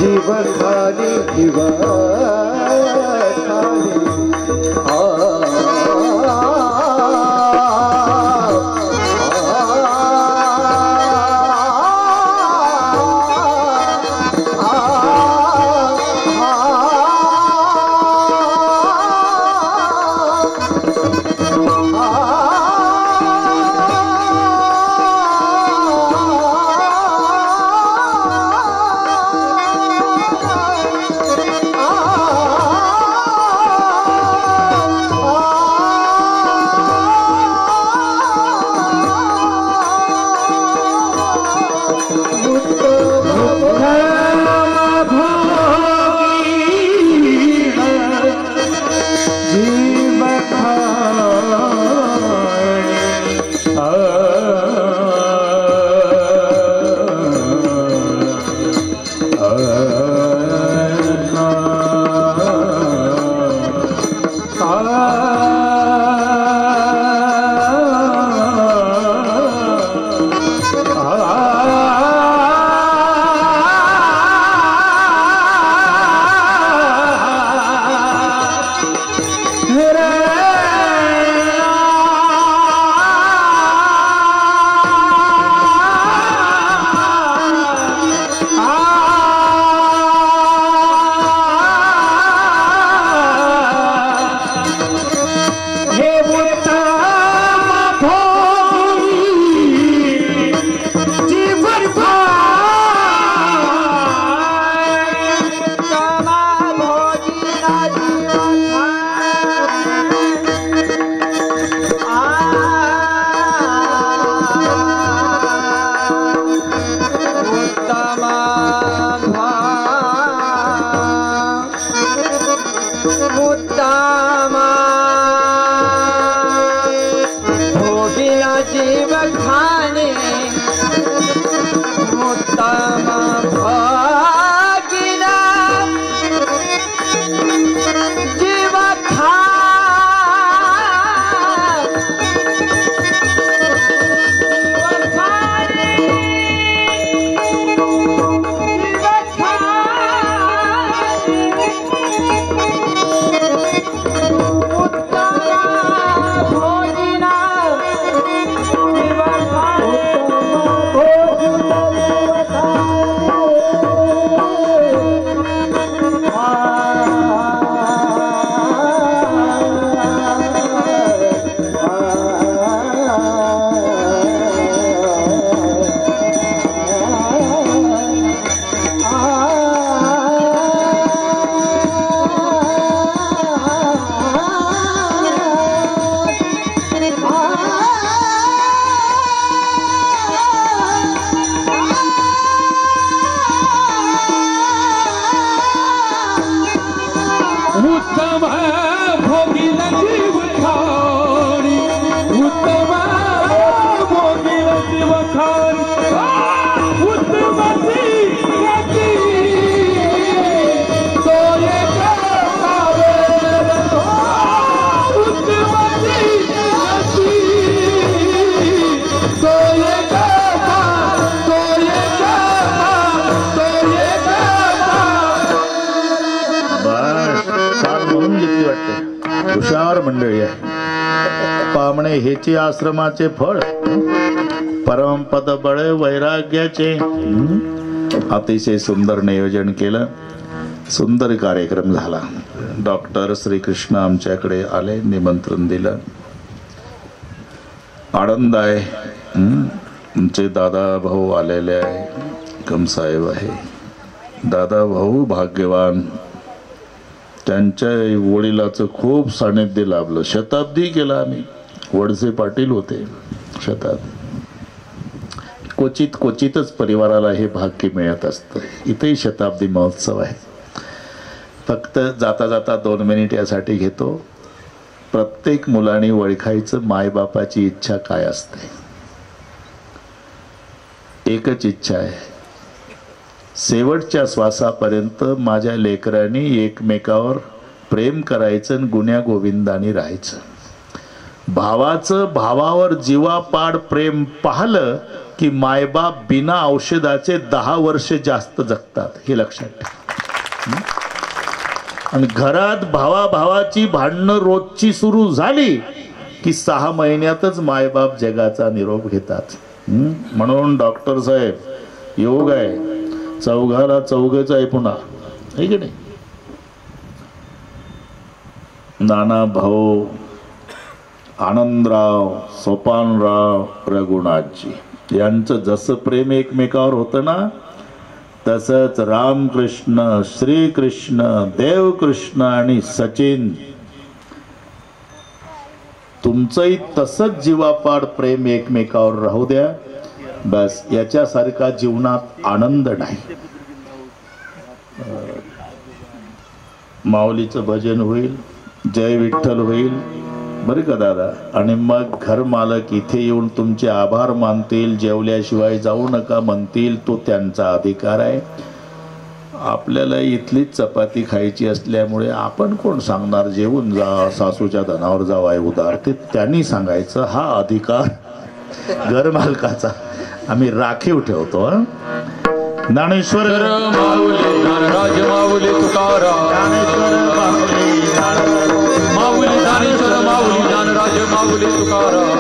जीवन खाली जीवन खाली हुशार मंडळी आहे. पामणे हेचे आश्रमाचे फळ परमपद बळ वैराग्याचे. अतिशय सुंदर नियोजन केलं, सुंदर कार्यक्रम झाला. डॉक्टर श्रीकृष्ण आमच्याकडे आले, निमंत्रण दिलं. आनंद आहे. आमचे दादा भाऊ आलेले आहे, कमसाहेब आहे. दादा भाऊ भाग्यवान, त्यांच्या वडिलाचं खूप सानिध्य लाभलं. शताब्दी केला आम्ही. वडसे पाटील होते शताब्दी. क्वचितच परिवाराला हे भाग्य मिळत असतं. इथेही शताब्दी महोत्सव आहे. फक्त जाता जाता 2 मिनिट यासाठी घेतो. प्रत्येक मुलाने ओळखायचं मायबापाची इच्छा काय असते. एकच इच्छा आहे, शेवटच्या श्वासापर्यंत माझ्या लेकरांनी एकमेकावर प्रेम करायचं आणि गुण्या गोविंदाने राहायचं. भावाचं भावावर जीवापाड प्रेम पाहलं की मायबाप बिना औषधाचे 10 वर्ष जास्त जगतात, हे लक्षात ठेवा. आणि घरात भावाभावाची भांडणं रोजची सुरू झाली की 6 महिन्यातच मायबाप जगाचा निरोप घेतात. म्हणून डॉक्टर साहेब योग आहे, चौघाला चौघच आहे पुन्हा, आहे की नाही. नाना भाऊ, आनंदराव, सोपानराव, रघुनाथजी यांचं जसं प्रेम एकमेकावर होतं ना, तसंच रामकृष्ण, श्रीकृष्ण, देवकृष्ण आणि सचिन तुमचंही तसंच जीवापाड प्रेम एकमेकावर राहू द्या. बस याच्यासारखा जीवनात आनंद नाही. माऊलीचं भजन होईल, जय विठ्ठल होईल बरं का दादा. आणि मग घर मालक इथे येऊन तुमचे आभार मानतील, जेवल्याशिवाय जाऊ नका म्हणतील, तो त्यांचा अधिकार आहे. आपल्याला इथलीच चपाती खायची असल्यामुळे आपण कोण सांगणार जेवून जा, सासूच्या धनावर जावाय उदार, ते त्यांनी सांगायचं, हा अधिकार घर मालकाचा. आम्ही राखीव ठेवतो. ज्ञानेश्वर माऊली ज्ञानराज माऊली तुकाराम, ज्ञानेश्वर माऊली ज्ञानेश्वर माऊली ज्ञानराज माऊली तुकाराम.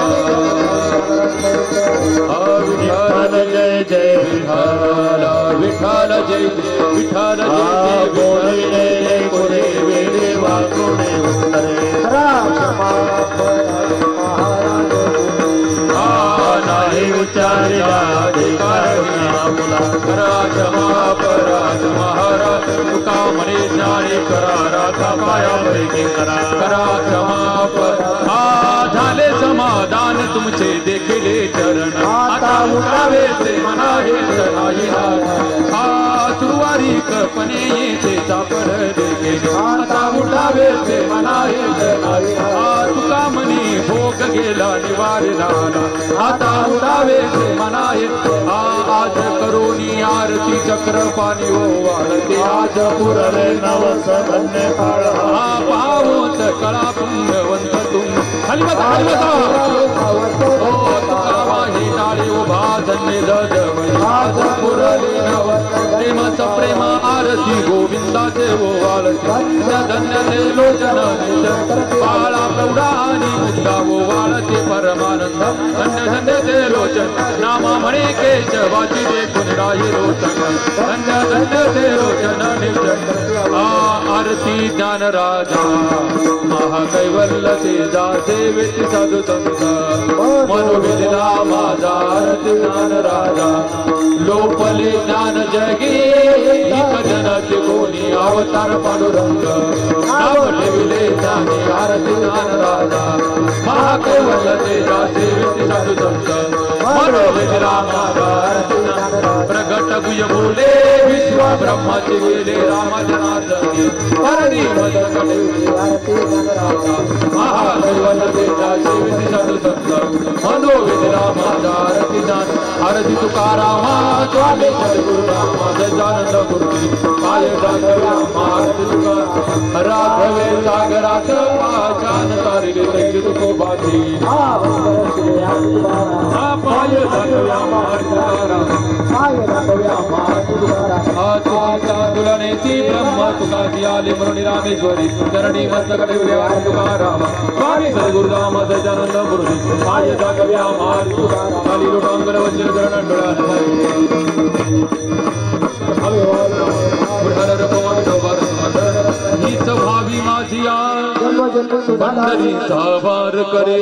विठ्ठल जय जय विठ्ठल विठ्ठल जय विठ्ठल जय बोलिले कोरे वेळे वाकुडे उत्तरे नाही उच्चारिला अधिकार राज महाराज महाराज तुका म्हणे ज्ञानी करा राजा पाया करा करा क्षमा. झाले समाधान तुमचे देखिले चरण, आता उठावे ते मना हे चढाई. सुरुवारी कल्पने येते चापड देखील, आता उठावे ते मना हे चढाई. तुका म्हणे भोग गेला निवारला, आता उठावे ते मना हे. आज करोनी आरती चक्र पाणी ओवाळते, आज पुरले नवस धन्य काळ. पावत कळा पुण्यवंत तुम खाली बसा खाली बसा. ओ तुकावा हे टाळी उभा धन्य जवळ, आज पुरले नवस प्रेमाचा प्रेम आरती गोविंदाचे ओवाळते. धन्य ते लोचन बाळा प्रौढा आणि मुद्दा ओवाळते परमानंद. धन्य धन्य ते लोचन नामा म्हणे केशवाची देखून राही लोचन. धन्य धन्य ते लोचन निर्जन. आरती ज्ञान राजा महाकैवल्य तेजा सेवेती साधू संत. मनोविदिला माझा आरती ज्ञान राजा, लोपले ज्ञान जगे जनाचे कोणी अवतार पांडुरंग. नाव ठेविले त्याने आरती ज्ञान राजा महाकैवल्य तेजा सेवेती साधू संत. मनोविदिला माझा आरती ज्ञान प्रगट गुय बोले विश्वा ब्रह्माचे गेले रामाजनार्दनी. महाकैवल्य तेजा सेवेती साधू संत. मनोविदिला माझा आरती ज्ञान. आरती तुकारामा स्वामी सद्गुरुनामा सच्चानंद मूर्ती. पाय राघव्या आरती तुकाराम. राघवे सागरात पाचान तारिले तैकी तुकोबाची. पाय राघव्या तुलनेची ब्रह्म तुकाची आले म्हणून रामेश्वरी. चरणी मस्तक ठेवले तुकाराम. स्वामी सद्गुरुनाम सच्चानंद मूर्ती. पाय राघव्या तुकाराम. खाली लोटांगण वचन करण डोळा हीच भावी माझी पंढरीचा वार करे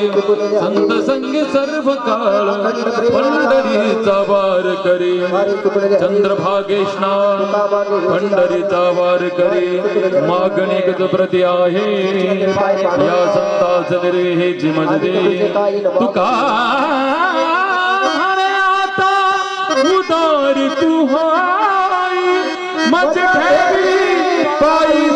संत संग सर्व काळ. पंढरीचा वार करे चंद्रभागेशना. पंढरीचा वार करे मागणे गज प्रती आहे. या संताच रे हे जिमदे तुका उदार तू हाय मज ठेवी पायी